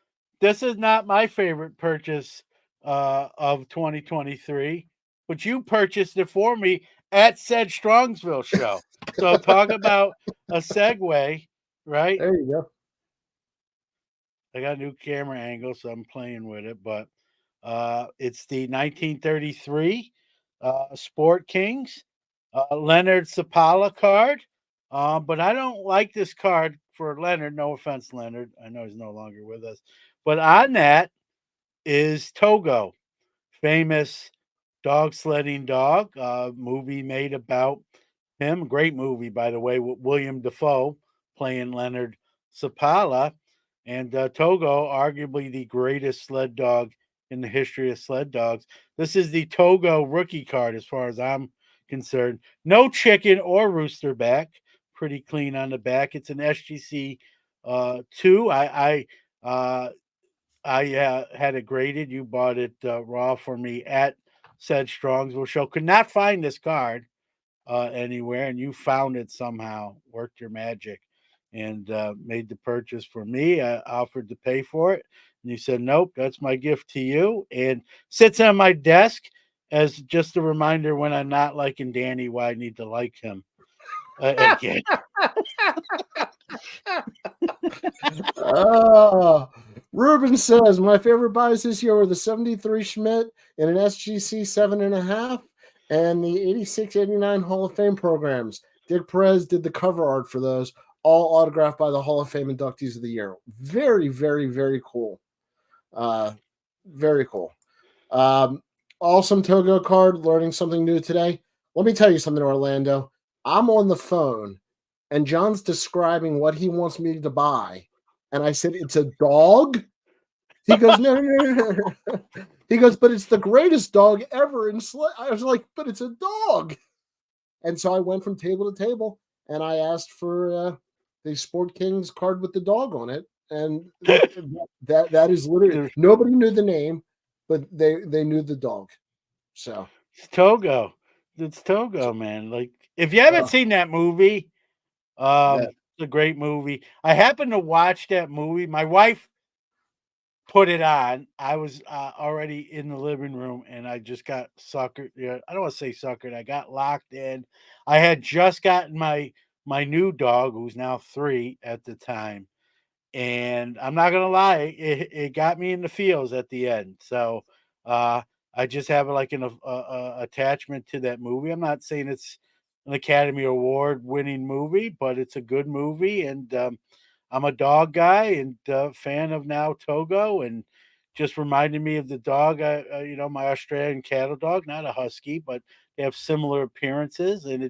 this is not my favorite purchase of 2023, but you purchased it for me at said Strongsville show. So talk about a segue, right? there you go. I got a new camera angle, so I'm playing with it. But it's the 1933 Sport Kings Leonard Sapala card. But I don't like this card for Leonard. No offense, Leonard. I know he's no longer with us. But on that is Togo, famous dog sledding dog. Movie made about him. Great movie, by the way, with William Defoe playing Leonard Sapala. And Togo, arguably the greatest sled dog in the history of sled dogs. This is the Togo rookie card, as far as I'm concerned. No chicken or rooster back. Pretty clean on the back. It's an SGC 2. I had it graded. You bought it raw for me at said Strongsville show. Could not find this card anywhere, and you found it somehow. Worked your magic, and made the purchase for me. I offered to pay for it, and you said nope. That's my gift to you, and sits on my desk as just a reminder when I'm not liking Danny, why I need to like him again. Oh, Ruben says my favorite buys this year were the 73 Schmidt in an SGC 7.5 and the 86-89 Hall of Fame programs. Dick Perez did the cover art for those, all autographed by the Hall of Fame inductees of the year. Very, very, very cool. Very cool. Awesome Togo card. Learning something new today. Let me tell you something, Orlando. I'm on the phone and John's describing what he wants me to buy. And I said, "It's a dog?" He goes, "No, no, no, no, no." He goes, "But it's the greatest dog ever." And I was like, "But it's a dog." And so I went from table to table and I asked for the Sport Kings card with the dog on it. And that is literally, nobody knew the name, but they knew the dog. So It's Togo. It's Togo, man. Like, if you haven't uh, seen that movie, that it's a great movie. I happened to watch that movie. My wife put it on. I was already in the living room, and I just got suckered. Yeah, I don't want to say suckered. I got locked in. I had just gotten my new dog, who's now 3 at the time, and I'm not gonna lie, it got me in the feels at the end. So uh, I just have like an attachment to that movie. I'm not saying it's an Academy Award winning movie, but it's a good movie, and I'm a dog guy and fan of now Togo, and just reminded me of the dog. My Australian cattle dog, not a husky, but they have similar appearances, and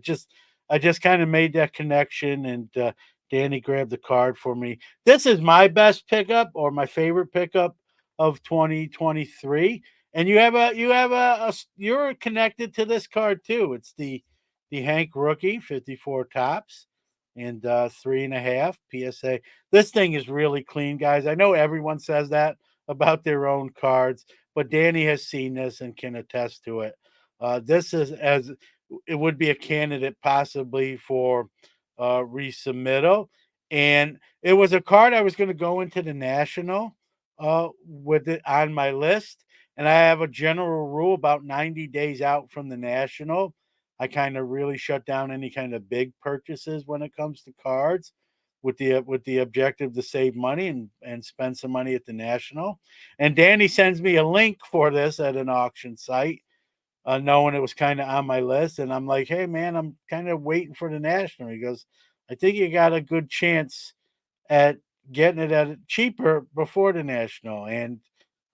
I just kind of made that connection, and Danny grabbed the card for me. This is my best pickup or my favorite pickup of 2023. And you're connected to this card too. It's the Hank rookie 54 tops and 3.5 PSA. This thing is really clean, guys. I know everyone says that about their own cards, but Danny has seen this and can attest to it. This is as it would be a candidate possibly for resubmittal. And it was a card I was going to go into the national with it on my list. And I have a general rule about 90 days out from the national. I kind of really shut down any kind of big purchases when it comes to cards with the objective to save money and spend some money at the national. And Danny sends me a link for this at an auction site, knowing it was kind of on my list. And I'm like, hey, man, I'm kind of waiting for the national. He goes, I think you got a good chance at getting it at cheaper before the national. And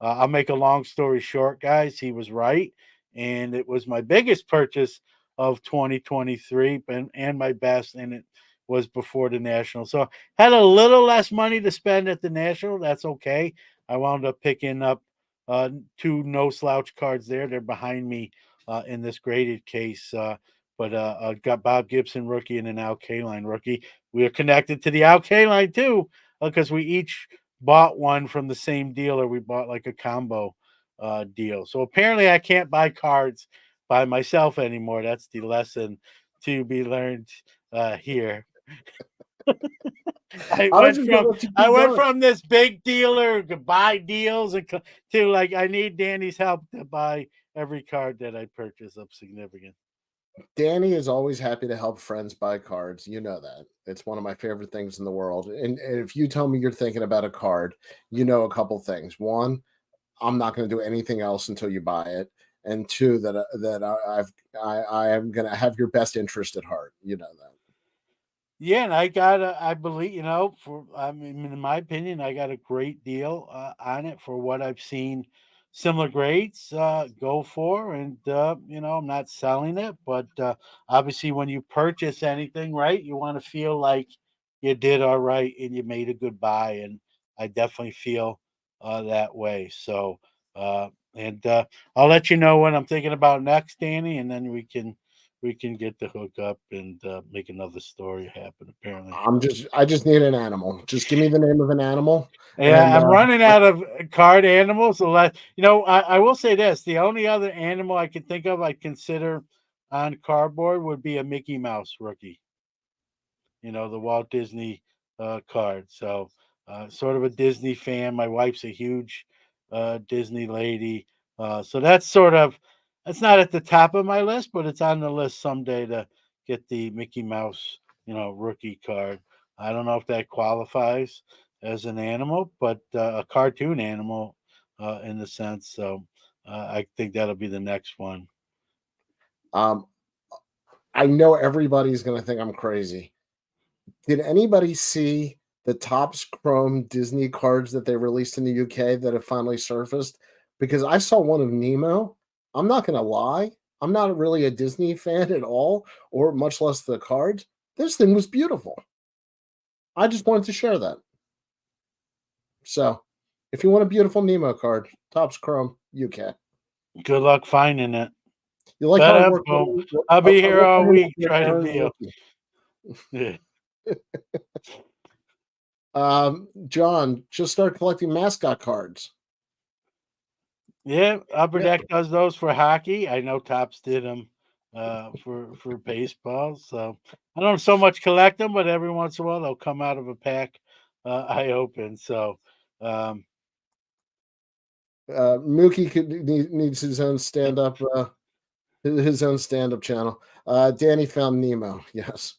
I'll make a long story short, guys. He was right. And it was my biggest purchase of 2023 and my best. And it was before the national. So had a little less money to spend at the national. That's okay. I wound up picking up two no slouch cards there. They're behind me in this graded case. But got Bob Gibson rookie and an Al Kaline rookie. We are connected to the Al Kaline too because we each bought one from the same dealer. We bought like a combo deal. So apparently, I can't buy cards by myself anymore. That's the lesson to be learned here. I was just gonna let you I keep went going. from this big dealer to buy deals to like I need Danny's help to buy every card that I purchase of significance. Danny is always happy to help friends buy cards. You know that. It's one of my favorite things in the world. And if you tell me you're thinking about a card, you know a couple things. One, I'm not going to do anything else until you buy it. And two, I am going to have your best interest at heart. You know that. Yeah, and I believe, I mean, in my opinion, I got a great deal on it for what I've seen similar grades go for. And, I'm not selling it, but obviously, when you purchase anything, right, you want to feel like you did all right and you made a good buy. And I definitely feel that way. So, and I'll let you know what I'm thinking about next, Danny, and then we can get the hook up and make another story happen. Apparently, I just need an animal. Just give me the name of an animal, yeah, and I'm running out of card animals. So I will say this: the only other animal I can think of I consider on cardboard would be a Mickey Mouse rookie. The Walt Disney card. So, sort of a Disney fan. My wife's a huge Disney lady. So that's not at the top of my list, but it's on the list someday to get the Mickey Mouse, rookie card. I don't know if that qualifies as an animal, but a cartoon animal in the sense. So I think that'll be the next one. um, I know everybody's going to think I'm crazy. Did anybody see the Topps Chrome Disney cards that they released in the UK that have finally surfaced? Because I saw one of Nemo. I'm not going to lie. I'm not really a Disney fan at all, or much less the cards. This thing was beautiful. I just wanted to share that. So, if you want a beautiful Nemo card, Topps Chrome, UK. Good luck finding it. You like how I Better work? boom. I'll be here all week. Try to be a. Yeah. John, just start collecting mascot cards. Yeah, Upper Deck does those for hockey. I know Topps did them for baseball. So I don't so much collect them, but every once in a while they'll come out of a pack I open. So Mookie needs his own stand up his own stand up channel. Danny found Nemo. Yes.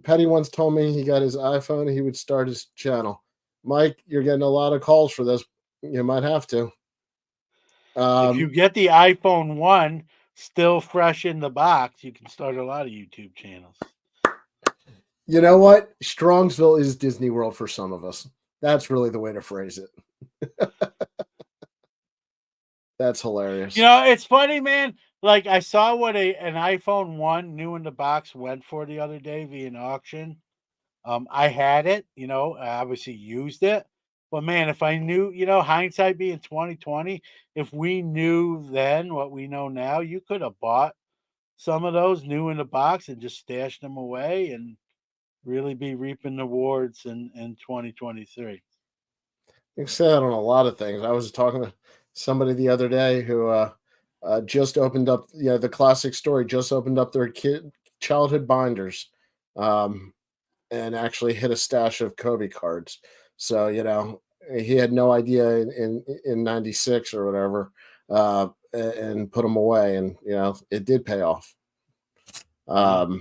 Petty once told me he got his iPhone, he would start his channel. Mike, you're getting a lot of calls for this. You might have to. if you get the iPhone 1 still fresh in the box, you can start a lot of YouTube channels. You know what? Strongsville is Disney World for some of us. That's really the way to phrase it. That's hilarious. You know, it's funny, man. Like I saw what an iPhone 1 new in the box went for the other day via an auction. I had it, I obviously used it. But man, if I knew, hindsight being 2020, if we knew then what we know now, you could have bought some of those new in the box and just stashed them away and really be reaping the rewards in 2023. You can say that on a lot of things. I was talking to somebody the other day who just opened up, the classic story, just opened up their childhood binders, and actually hit a stash of Kobe cards. So, he had no idea in 96 or whatever, and put them away. And, it did pay off. No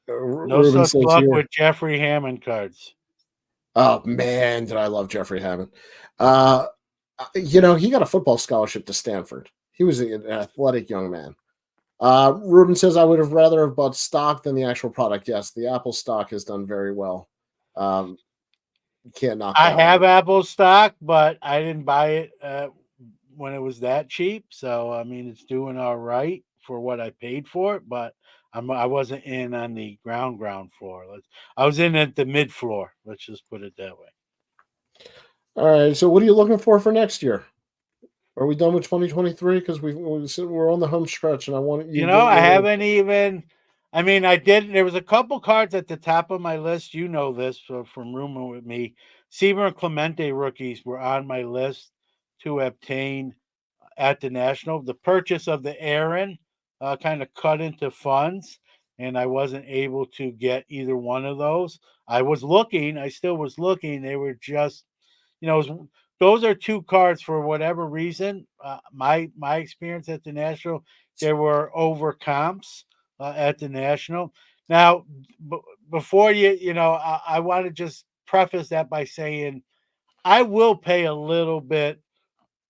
Ruben such says luck here, with Jeffrey Hammond cards. oh man, did I love Jeffrey Hammond. He got a football scholarship to Stanford. He was an athletic young man. Ruben says, I would have rather have bought stock than the actual product. Yes, the Apple stock has done very well. Can't knock I that have one. Apple stock, but I didn't buy it when it was that cheap. So I mean, it's doing all right for what I paid for it, but I wasn't in on the ground floor. I was in at the mid floor. Let's just put it that way. All right. So, what are you looking for next year? Are we done with 2023? Because we're on the home stretch, and I want you to get I your. haven't even. I mean, I did. There was a couple cards at the top of my list. You know this from rooming with me. Seaver and Clemente rookies were on my list to obtain at the National. The purchase of the Aaron kind of cut into funds, and I wasn't able to get either one of those. I was looking. I still was looking. They were just, those are two cards for whatever reason. My experience at the National, there were over comps at the National. Now, before I want to just preface that by saying I will pay a little bit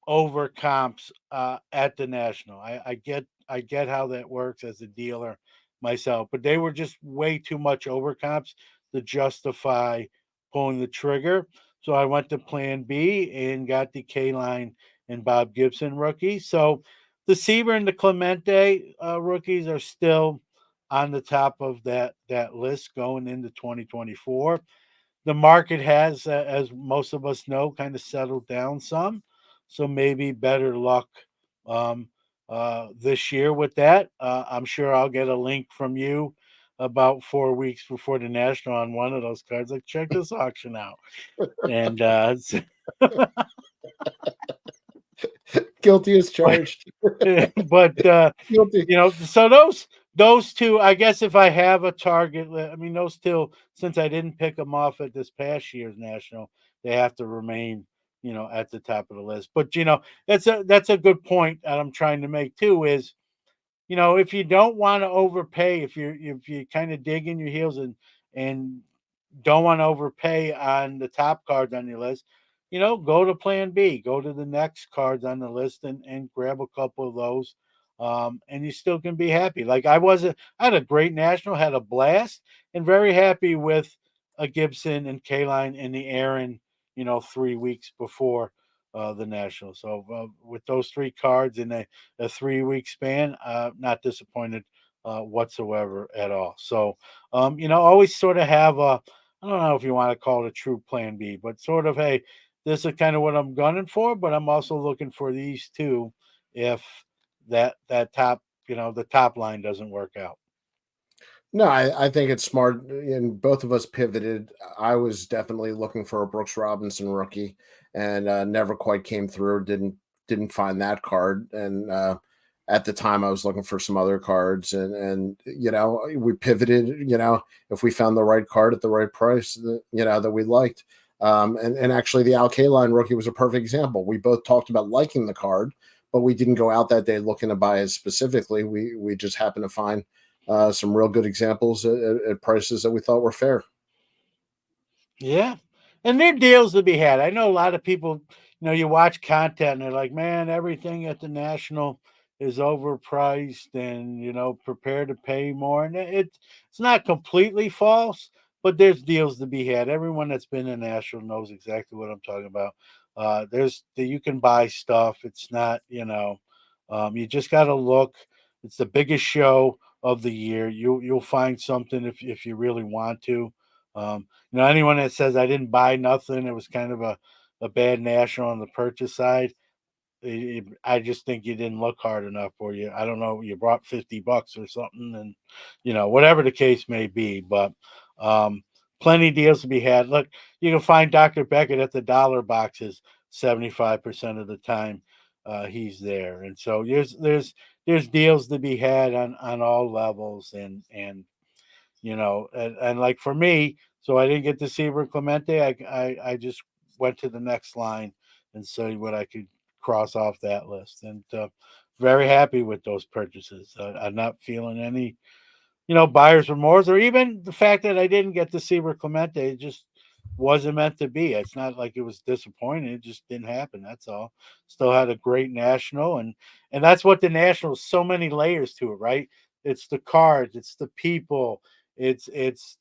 over comps at the National. I get how that works as a dealer myself, but they were just way too much over comps to justify pulling the trigger. So I went to Plan B and got the K Line and Bob Gibson rookies. So the Seaver and the Clemente rookies are still on the top of that list going into 2024. The market has, as most of us know, kind of settled down some. So maybe better luck um, this year with that. I'm sure I'll get a link from you about 4 weeks before the National on one of those cards. Like, check this auction out. And Guilty as charged. but Guilty. So those two, I guess if I have a target, I mean those two, since I didn't pick them off at this past year's National, they have to remain, at the top of the list. But that's a good point that I'm trying to make too. Is if you don't want to overpay, if you kind of dig in your heels and don't want to overpay on the top cards on your list, go to Plan B, go to the next cards on the list and grab a couple of those, and you still can be happy. Like I had a great National, had a blast, and very happy with a Gibson and K-Line and the Aaron, 3 weeks before the Nationals. So with those three cards in a 3 week span, not disappointed whatsoever at all. So always sort of have a, I don't know if you want to call it a true plan B, but sort of, hey, this is kind of what I'm gunning for, but I'm also looking for these two if that top, the top line doesn't work out. No, I think it's smart, and both of us pivoted. I was definitely looking for a Brooks Robinson rookie, and never quite came through. Didn't find that card, and at the time I was looking for some other cards, and we pivoted. If we found the right card at the right price, that we liked. And actually, the Al Kaline rookie was a perfect example. We both talked about liking the card, but we didn't go out that day looking to buy it specifically. We just happened to find some real good examples at prices that we thought were fair. Yeah. And there are deals to be had. I know a lot of people, you watch content and they're like, man, everything at the National is overpriced and, prepare to pay more. And it's not completely false, but there's deals to be had. Everyone that's been in National knows exactly what I'm talking about. You can buy stuff. It's not, you just got to look. It's the biggest show of the year. You'll find something if you really want to. Anyone that says I didn't buy nothing, it was kind of a bad National on the purchase side. I just think you didn't look hard enough, or I don't know, you brought $50 or something, and whatever the case may be. But plenty of deals to be had. Look, you can find Dr. Beckett at the dollar boxes 75% of the time. He's there, and so there's deals to be had on all levels, and like for me, so I didn't get to see Clemente. I just went to the next line and see what I could cross off that list, and very happy with those purchases. I'm not feeling any buyer's remorse, or even the fact that I didn't get to see Clemente. It just wasn't meant to be. It's not like it was disappointing. It just didn't happen. That's all. Still had a great National, and that's what the National is. So many layers to it, right? It's the cards, it's the people, it's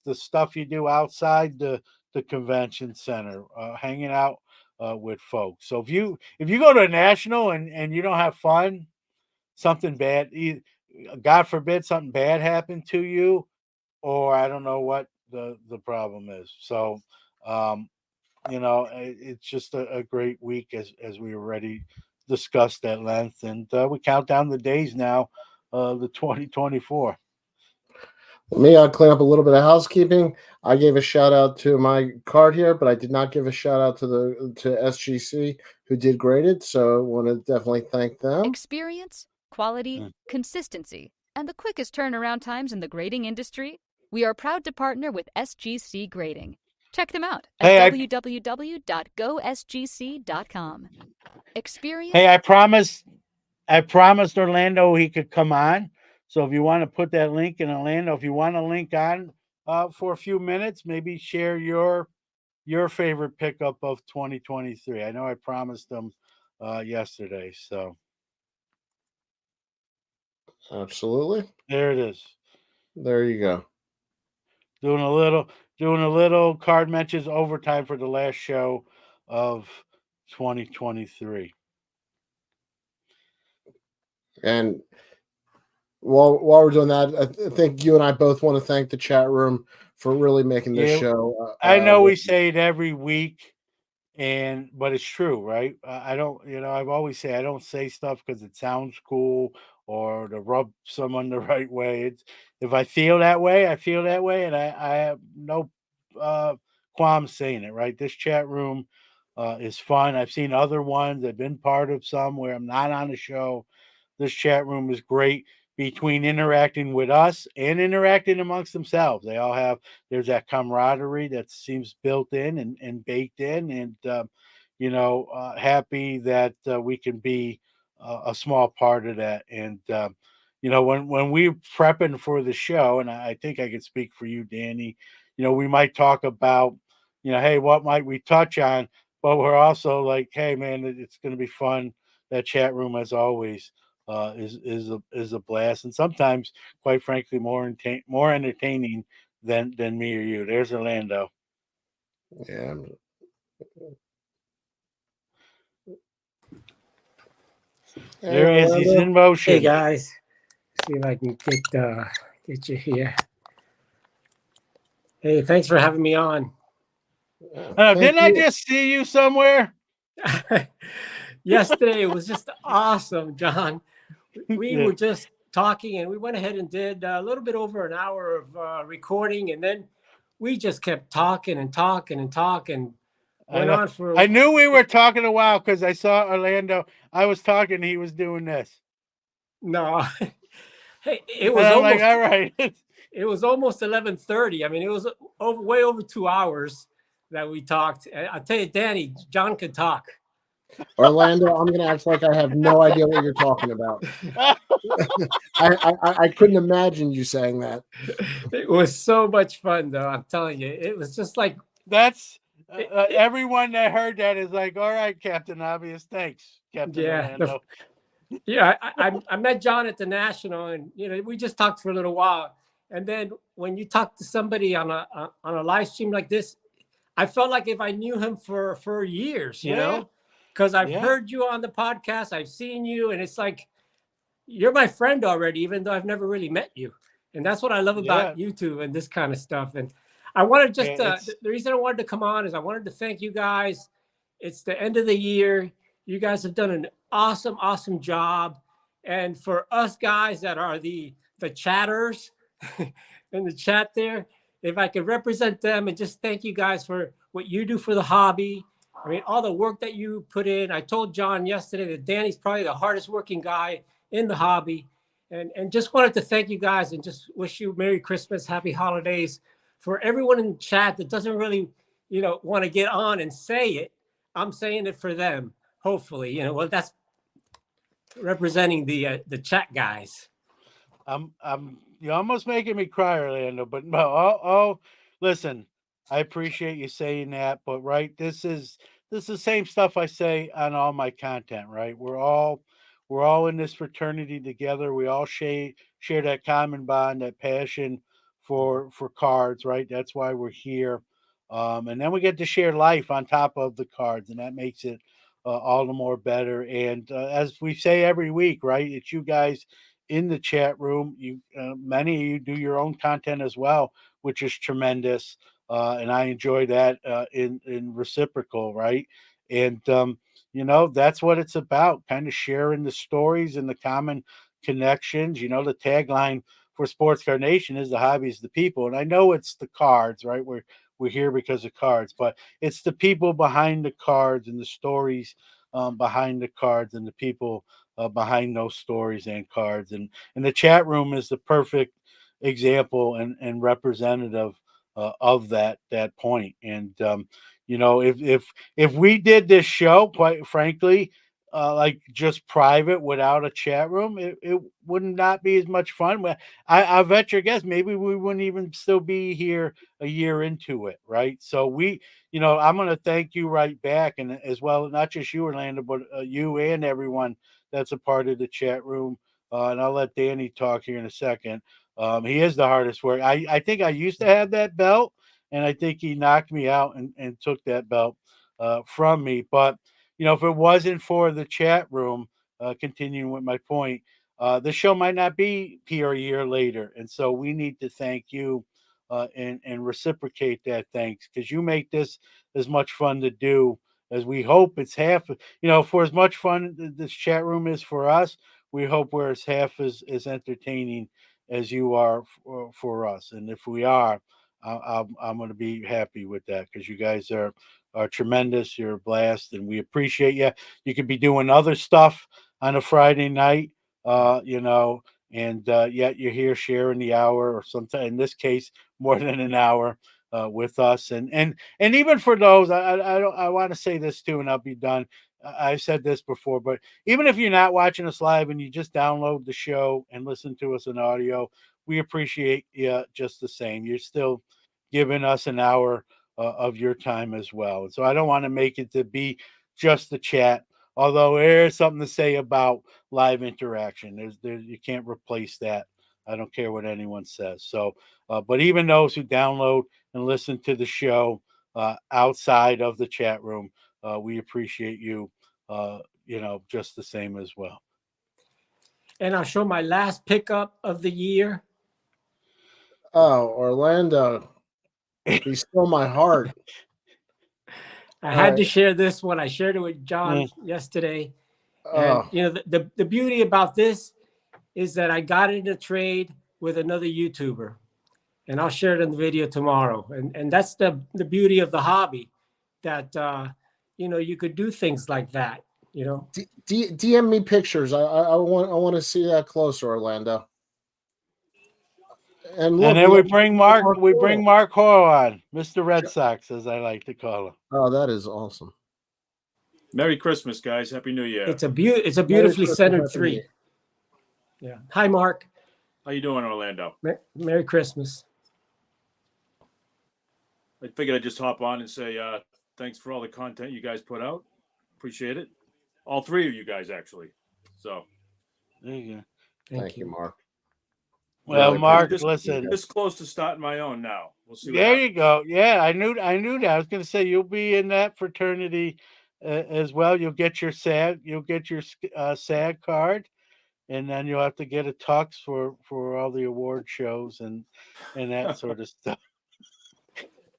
the stuff you do outside the convention center, hanging out with folks. So if you go to a National and you don't have fun, something bad, God forbid something bad happened to you, or I don't know what the problem is. So, it's just a great week as we already discussed at length, and we count down the days now, the 2024. Me, I'll clean up a little bit of housekeeping. I gave a shout out to my card here, but I did not give a shout out to SGC who did graded. So I want to definitely thank them. Experience, quality, consistency, and the quickest turnaround times in the grading industry. We are proud to partner with SGC Grading. Check them out at www.gosgc.com. Experience. Hey, I promised Orlando he could come on. So if you want to put that link in Orlando, if you want to link on for a few minutes, maybe share your favorite pickup of 2023. I know I promised them yesterday. So Absolutely. there it is. There you go. Doing a little card Mensches overtime for the last show of 2023. And while we're doing that, I think you and I both want to thank the chat room for really making this show. I know we say it every week, but it's true, right? I don't, I've always say I don't say stuff because it sounds cool or to rub someone the right way. It's if I feel that way, I feel that way, and I have no qualms saying it. Right? This chat room is fun. I've seen other ones. I've been part of some where I'm not on the show. This chat room is great between interacting with us and interacting amongst themselves. They all have, there's that camaraderie that seems built in and baked in. And, happy that we can be a small part of that. And, when we're prepping for the show, and I think I can speak for you, Danny, we might talk about, hey, what might we touch on? But we're also like, hey, man, it's going to be fun. That chat room, as always, is a blast, and sometimes, quite frankly, more entertaining than me or you. There's Orlando. Yeah. There he is. He's Orlando. in motion. Hey guys, see if I can get you here. Hey, thanks for having me on. Thank Didn't I you. just see you somewhere? Yesterday it was just awesome, John. We Yeah. were just talking, and we went ahead and did a little bit over an hour of recording, and then we just kept talking and talking and talking. Went on for I knew we were talking a while because I saw Orlando. I was talking. He was doing this. no. Hey, it And was I'm almost like, all right. it was almost 11:30. I mean, it was way over 2 hours that we talked. I'll tell you, Danny, John could talk. Orlando, I'm going to act like I have no idea what you're talking about. I couldn't imagine you saying that. It was so much fun, though. I'm telling you, it was just like That's everyone that heard that is like, all right, Captain Obvious. Thanks, Captain Orlando. Yeah, I met John at the National, and we just talked for a little while. And then when you talk to somebody on a live stream like this, I felt like if I knew him for years, because I've heard you on the podcast, I've seen you, and it's like you're my friend already, even though I've never really met you. And that's what I love about YouTube and this kind of stuff. And I wanted the reason I wanted to come on is I wanted to thank you guys. It's the end of the year. You guys have done an awesome job. And for us guys that are the chatters in the chat there, if I could represent them and just thank you guys for what you do for the hobby. I mean, all the work that you put in. I told John yesterday that Danny's probably the hardest working guy in the hobby. And just wanted to thank you guys and just wish you Merry Christmas, Happy Holidays. For everyone in the chat that doesn't really, want to get on and say it, I'm saying it for them. Hopefully, well, that's representing the chat guys. You're almost making me cry, Orlando. But no, listen, I appreciate you saying that. But right, this is the same stuff I say on all my content. Right, we're all in this fraternity together. We all share that common bond, that passion for cards. Right, that's why we're here. And then we get to share life on top of the cards, and that makes it all the more better. And as we say every week, right, it's you guys in the chat room. You many of you do your own content as well, which is tremendous, and I enjoy that in reciprocal, right? And that's what it's about, kind of sharing the stories and the common connections. The tagline for Sports Card Nation is the hobby is the people, and I know it's the cards, right? We're here because of cards, but it's the people behind the cards and the stories behind the cards and the people behind those stories and cards. And the chat room is the perfect example and representative of that point. And if we did this show, quite frankly, like just private without a chat room, it would not be as much fun. I bet your guess maybe we wouldn't even still be here a year into it, right? So I'm going to thank you right back, and as well, not just you, Orlando, but you and everyone that's a part of the chat room. And I'll let Danny talk here in a second. He is the hardest work. I think I used to have that belt, and I think he knocked me out and took that belt from me. But if it wasn't for the chat room, continuing with my point, the show might not be here a year later. And so we need to thank you and reciprocate that thanks, because you make this as much fun to do as we hope it's half. For as much fun this chat room is for us, we hope we're as half as entertaining as you are for us. And if we are, I'm going to be happy with that, because you guys are tremendous. You're a blast, and we appreciate you. You could be doing other stuff on a Friday night, and yet you're here sharing the hour, or sometimes in this case more than an hour with us. And even for those, I want to say this too, and I'll be done. I've said this before, but even if you're not watching us live and you just download the show and listen to us in audio, we appreciate you just the same. You're still giving us an hour of your time as well. And so I don't want to make it to be just the chat, although there's something to say about live interaction. You can't replace that. I don't care what anyone says. So, but even those who download and listen to the show outside of the chat room, we appreciate you, just the same as well. and I'll show my last pickup of the year. Oh, Orlando, be still my heart. I had to Right. share this one. I shared it with John yesterday. And Oh, you know, the beauty about this is that I got in a trade with another YouTuber, and I'll share it in the video tomorrow. And that's the beauty of the hobby, that you know, you could do things like that. You know, DM me pictures. I want to see that closer, Orlando. And look, And then we we have bring Mark Mark Hoyle. Hoyle on, Mr. Red Sox, as I like to call him. Oh, that is awesome. Merry Christmas, guys. Happy New Year. it's a Merry beautifully Christmas, centered Happy New Year. 3. Yeah. Hi, Mark. How you doing, Orlando? Merry Christmas. I figured I'd just hop on and say thanks for all the content you guys put out. Appreciate it. All 3 of you guys, actually. So There you go. Thank you, Mark. Well, Really Mark, appreciate listen. this close to starting my own now. We'll see. There you go. Yeah, I knew that. I was going to say you'll be in that fraternity as well. You'll get your SAG SAG card, and then you'll have to get a tux for all the award shows and that sort of stuff.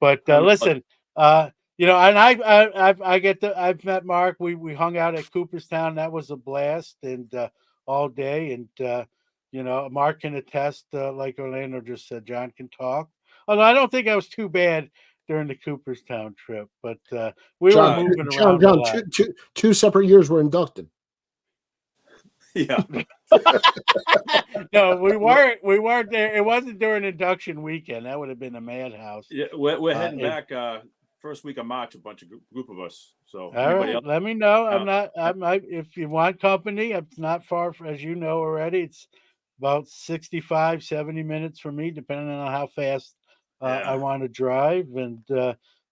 But listen, you know, and I've met Mark. We hung out at Cooperstown. That was a blast, and all day. And you know, Mark can attest. Like Orlando just said, John can talk. Although I don't think I was too bad during the Cooperstown trip, but we were moving around a lot. Two separate years were inducted. Yeah. No, we weren't there. It wasn't during induction weekend. That would have been a madhouse. Yeah, we're heading back first week of March. A bunch of group of us. So all right, let me know. I'm not. If you want company, it's not far. As you know already, it's about 65, 70 minutes for me, depending on how fast I want to drive. And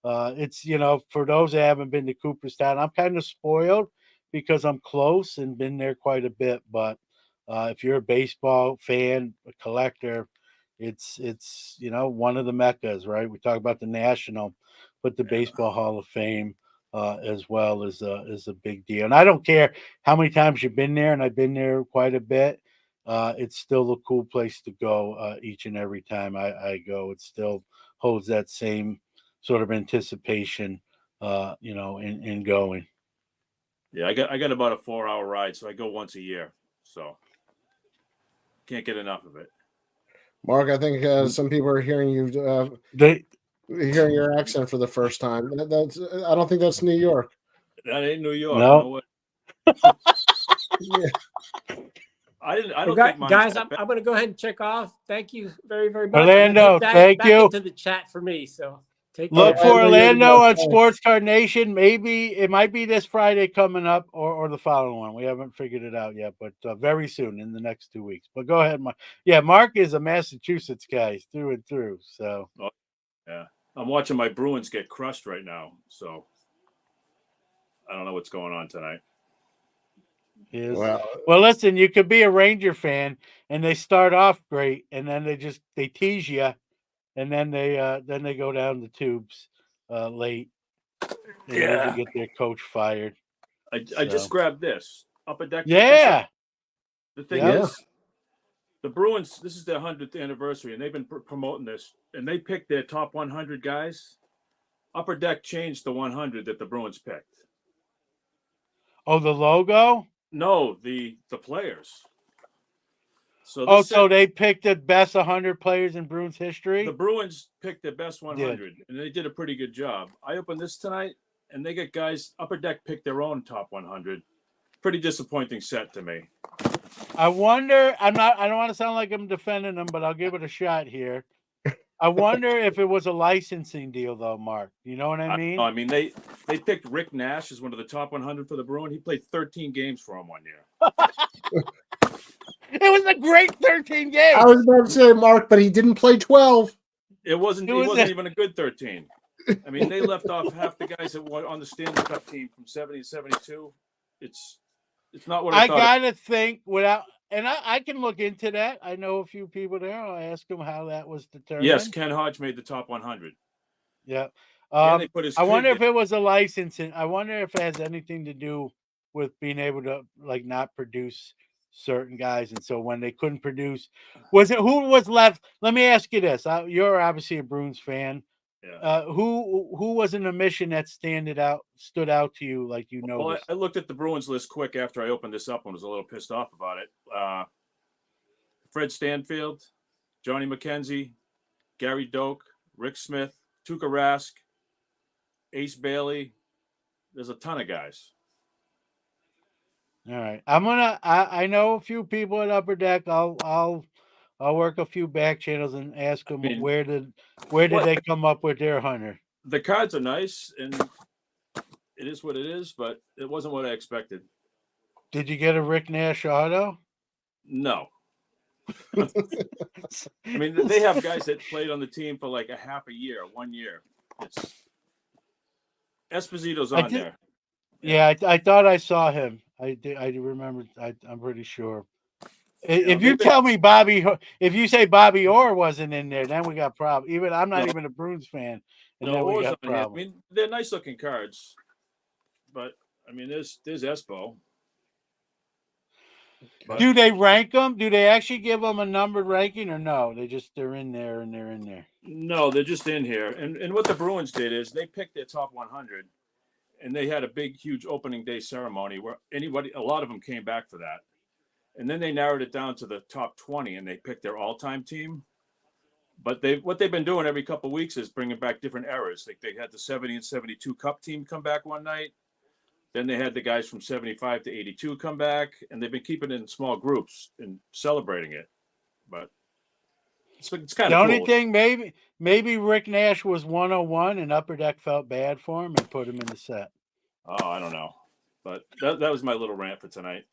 it's, you know, for those that haven't been to Cooperstown, I'm kind of spoiled because I'm close and been there quite a bit. But if you're a baseball fan, a collector, it's you know, one of the meccas, right? We talk about the National, but the Baseball Hall of Fame as well is a big deal. And I don't care how many times you've been there, and I've been there quite a bit. It's still a cool place to go each and every time I go. It still holds that same sort of anticipation, you know, in going. Yeah, I got about a 4-hour ride, so I go once a year. So can't get enough of it. Mark, I think some people are hearing you hearing your accent for the first time. That's I don't think that's New York. That ain't New York. No. Yeah. I don't well, think guys, I'm going to go ahead and check off. Thank you very, very much. Orlando, thank you. Into the chat for me. So look for Orlando on Sports Card Nation. Maybe it might be this Friday coming up or the following one. We haven't figured it out yet, but very soon in the next 2 weeks. But go ahead, Mark. Yeah, Mark is a Massachusetts guy through and through. So yeah, I'm watching my Bruins get crushed right now. So I don't know what's going on tonight. Well, listen, you could be a Ranger fan and they start off great and then they tease you and then they go down the tubes late. They usually get their coach fired. I just grabbed this Upper Deck. Yeah. The thing is, the Bruins, this is their 100th anniversary, and they've been promoting this, and they picked their top 100 guys. Upper Deck changed the 100 that the Bruins picked. Oh, the logo? No, the players. So so they picked the best 100 players in Bruins history? The Bruins picked the best 100, and they did a pretty good job. I opened this tonight, and they get guys. Upper Deck picked their own top 100. Pretty disappointing set to me. I wonder. I don't want to sound like I'm defending them, but I'll give it a shot here. I wonder if it was a licensing deal, though, Mark. You know what I mean? I mean, they picked Rick Nash as one of the top 100 for the Bruins. He played 13 games for them one year. It was a great 13 games. I was about to say, Mark, but he didn't play 12. It wasn't even a good 13. I mean, they left off half the guys that were on the Stanley Cup team from 70 to 72. It's not what I thought. I gotta think without, and I can look into that. I know a few people there. I'll ask them how that was determined. Yes, Ken Hodge made the top 100. Yeah. They put his I wonder if it was a licensing. I wonder if it has anything to do with being able to like not produce certain guys, and so when they couldn't produce, was it who was left? Let me ask you this: you're obviously a Bruins fan. Yeah. Who was an omission that stood out to you, like you Well, noticed? I looked at the Bruins list quick after I opened this up and was a little pissed off about it. Fred Stanfield, Johnny McKenzie, Gary Doak, Rick Smith, Tuukka Rask, Ace Bailey. There's a ton of guys. All right, I know a few people at Upper Deck. I'll work a few back channels and ask them where did they come up with their Hunter? The cards are nice and it is what it is, but it wasn't what I expected. Did you get a Rick Nash auto? No. I mean, they have guys that played on the team for like a half a year, 1 year. It's Esposito's on there. Yeah, I thought I saw him. I remember. I'm pretty sure. If you tell me if you say Bobby Orr wasn't in there, then we got problems. Even I'm not even a Bruins fan, and then we got problems. I mean, they're nice looking cards, but I mean, there's Espo. But, do they rank them? Do they actually give them a numbered ranking, or no? They're in there and they're in there. No, they're just in here. And what the Bruins did is they picked their top 100, and they had a big, huge opening day ceremony where a lot of them came back for that. And then they narrowed it down to the top 20, and they picked their all-time team. But what they've been doing every couple of weeks is bringing back different eras. Like they had the 70 and 72 Cup team come back one night. Then they had the guys from 75 to 82 come back, and they've been keeping it in small groups and celebrating it. But it's kind of cool. The only thing, maybe Rick Nash was 101 and Upper Deck felt bad for him and put him in the set. Oh, I don't know. But that was my little rant for tonight.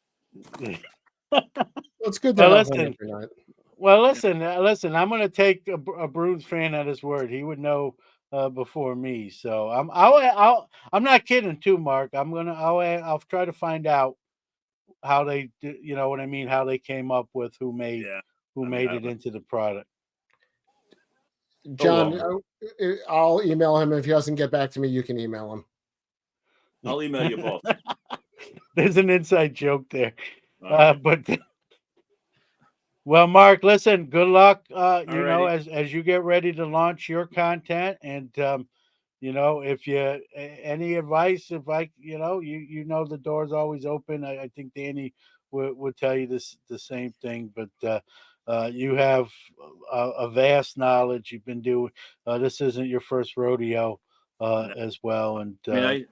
It's good to have him every night. Well, listen. I'm going to take a Bruins fan at his word. He would know before me. So I'm not kidding too, Mark. I'll try to find out how they, you know what I mean, how they came up with who made it into the product. John, I'll email him. If he doesn't get back to me, you can email him. I'll email you both. There's an inside joke there. But well, Mark, listen, good luck. You know, as you get ready to launch your content, and you know, if you any advice, if you know, the door's always open. I think Danny would tell you the same thing. But you have a vast knowledge. You've been doing. This isn't your first rodeo, as well. And I mean,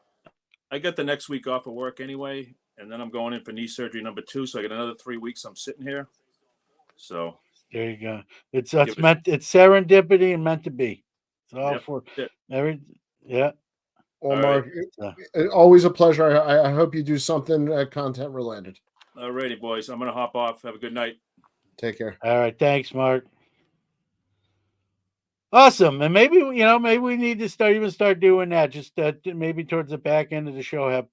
I got the next week off of work anyway. And then I'm going in for knee surgery number 2. So I got another 3 weeks I'm sitting here. So there you go. It's serendipity and meant to be. It's all for yeah. Well, Mark, always a pleasure. I hope you do something content related. All righty, boys. I'm going to hop off. Have a good night. Take care. All right. Thanks, Mark. Awesome. And maybe we need to start doing that. Just maybe towards the back end of the show, have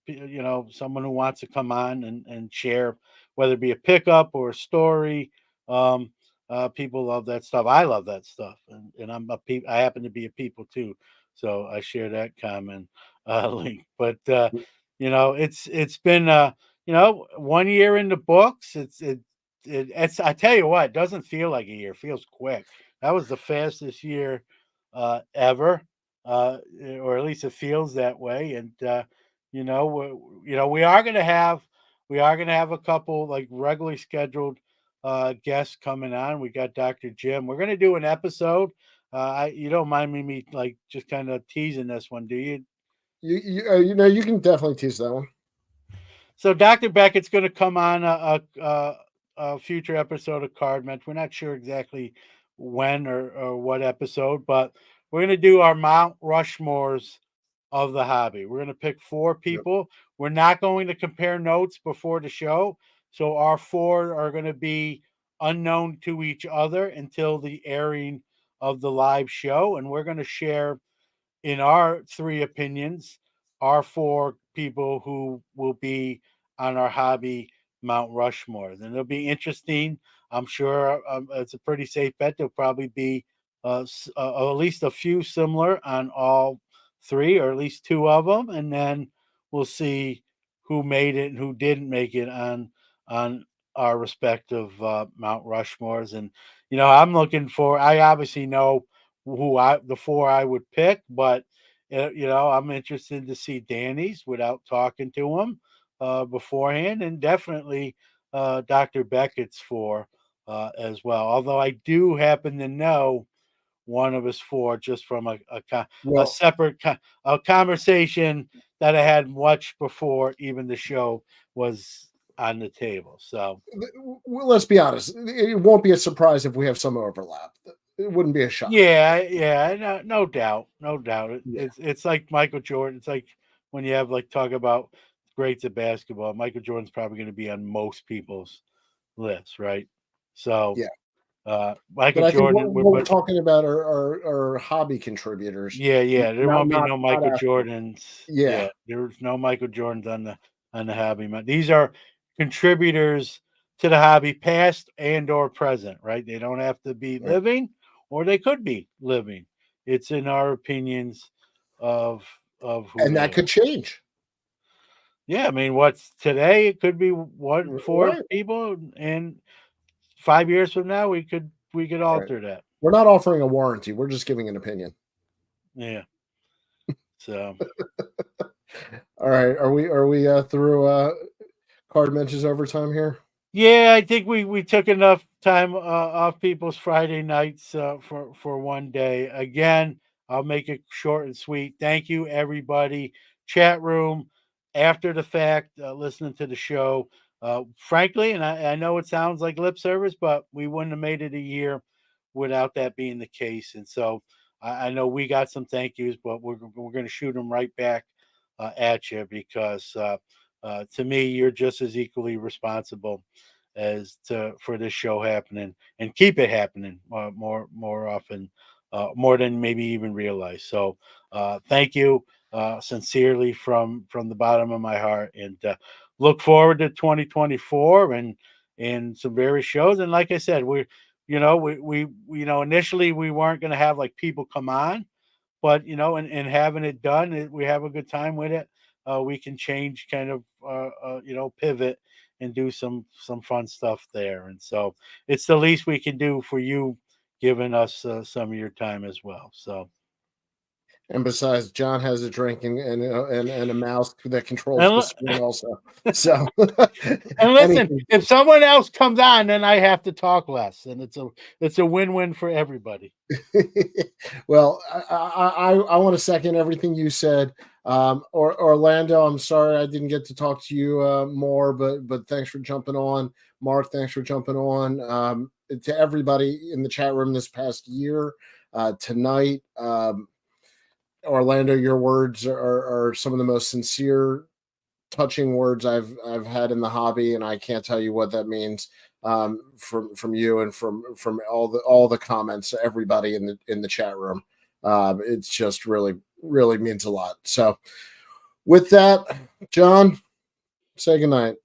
someone who wants to come on and share, whether it be a pickup or a story. People love that stuff. I love that stuff, and I happen to be a people too, so I share that common link. But it's been 1 year in the books. It's I tell you what, it doesn't feel like a year. It feels quick. That was the fastest year ever, or at least it feels that way. And we are going to have a couple like regularly scheduled guests coming on. We got Dr. Jim. We're going to do an episode. You don't mind me like just kind of teasing this one, do you? You can definitely tease that one. So Dr. Beckett's going to come on a future episode of Card Mensch. We're not sure exactly when or what episode, but we're going to do our Mount Rushmores of the hobby. We're going to pick 4 people. Yep. We're not going to compare notes before the show. So our 4 are going to be unknown to each other until the airing of the live show. And we're going to share in our 3 opinions, our 4 people who will be on our hobby Mount Rushmore. Then it'll be interesting. I'm sure it's a pretty safe bet. There'll probably be at least a few similar on all 3, or at least 2 of them, and then we'll see who made it and who didn't make it on our respective Mount Rushmores, and I'm looking for. I obviously know the four I would pick, but I'm interested to see Danny's without talking to him beforehand, and definitely Dr. Beckett's four as well. Although I do happen to know one of his four just from a separate a conversation that I had much before even the show was on the table. So let's be honest, it won't be a surprise if we have some overlap. It wouldn't be a shock. yeah, no doubt, no doubt. Yeah. It's like Michael Jordan. It's like when you have talk about greats of basketball. Michael Jordan's probably going to be on most people's lists, right? So Yeah. Michael But I think Jordan. what we're talking about are hobby contributors. Yeah. There won't be no Michael not Jordans. Yeah. There's no Michael Jordans on the hobby. These are contributors to the hobby, past and or present. Right? They don't have to be living, or they could be living. It's in our opinions of who and that could change. Yeah, I mean, what's today? It could be four people, and 5 years from now, we could alter that. We're not offering a warranty. We're just giving an opinion. Yeah. So. All right. Are we through card Mensches overtime here? Yeah, I think we took enough time off people's Friday nights for one day. Again, I'll make it short and sweet. Thank you, everybody. Chat room, after the fact, listening to the show. Frankly, and I know it sounds like lip service, but we wouldn't have made it a year without that being the case. And so I know we got some thank yous, but we're going to shoot them right back at you because to me, you're just as equally responsible for this show happening and keep it happening more often, more than maybe even realize. So thank you sincerely from the bottom of my heart, and look forward to 2024 and some various shows. And like I said, we initially we weren't going to have people come on, but and having it done, we have a good time with it. We can change kind of pivot and do some fun stuff there, and so it's the least we can do for you, giving us some of your time as well. So, and besides, John has a drink and a mouse that controls the screen also. So, and listen, if someone else comes on, then I have to talk less, and it's a win-win for everybody. Well, I want to second everything you said. Orlando, I'm sorry I didn't get to talk to you more, but thanks for jumping on. Mark, thanks for jumping on. To everybody in the chat room this past year, tonight, Orlando, your words are some of the most sincere, touching words I've had in the hobby, and I can't tell you what that means from you and from all the comments, everybody in the chat room. It's just really means a lot. So with that, John, say goodnight.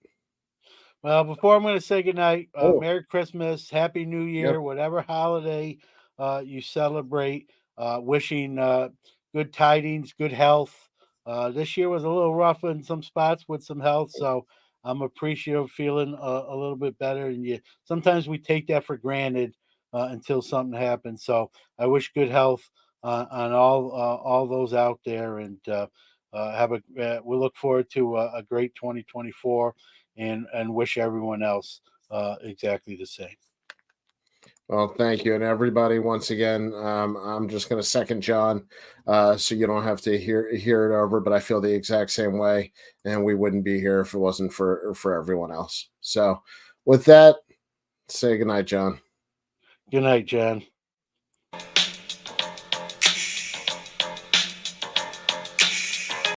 Well, before I'm going to say goodnight, Merry Christmas, Happy New Year, whatever holiday you celebrate. Wishing good tidings, good health. This year was a little rough in some spots with some health, so I'm appreciative, feeling a little bit better. And sometimes we take that for granted until something happens. So I wish good health on all those out there, and we look forward to a great 2024, and wish everyone else exactly the same. Well, thank you. And everybody, once again, I'm just going to second John so you don't have to hear it over, but I feel the exact same way, and we wouldn't be here if it wasn't for everyone else. So with that, say goodnight, John. Good night, John.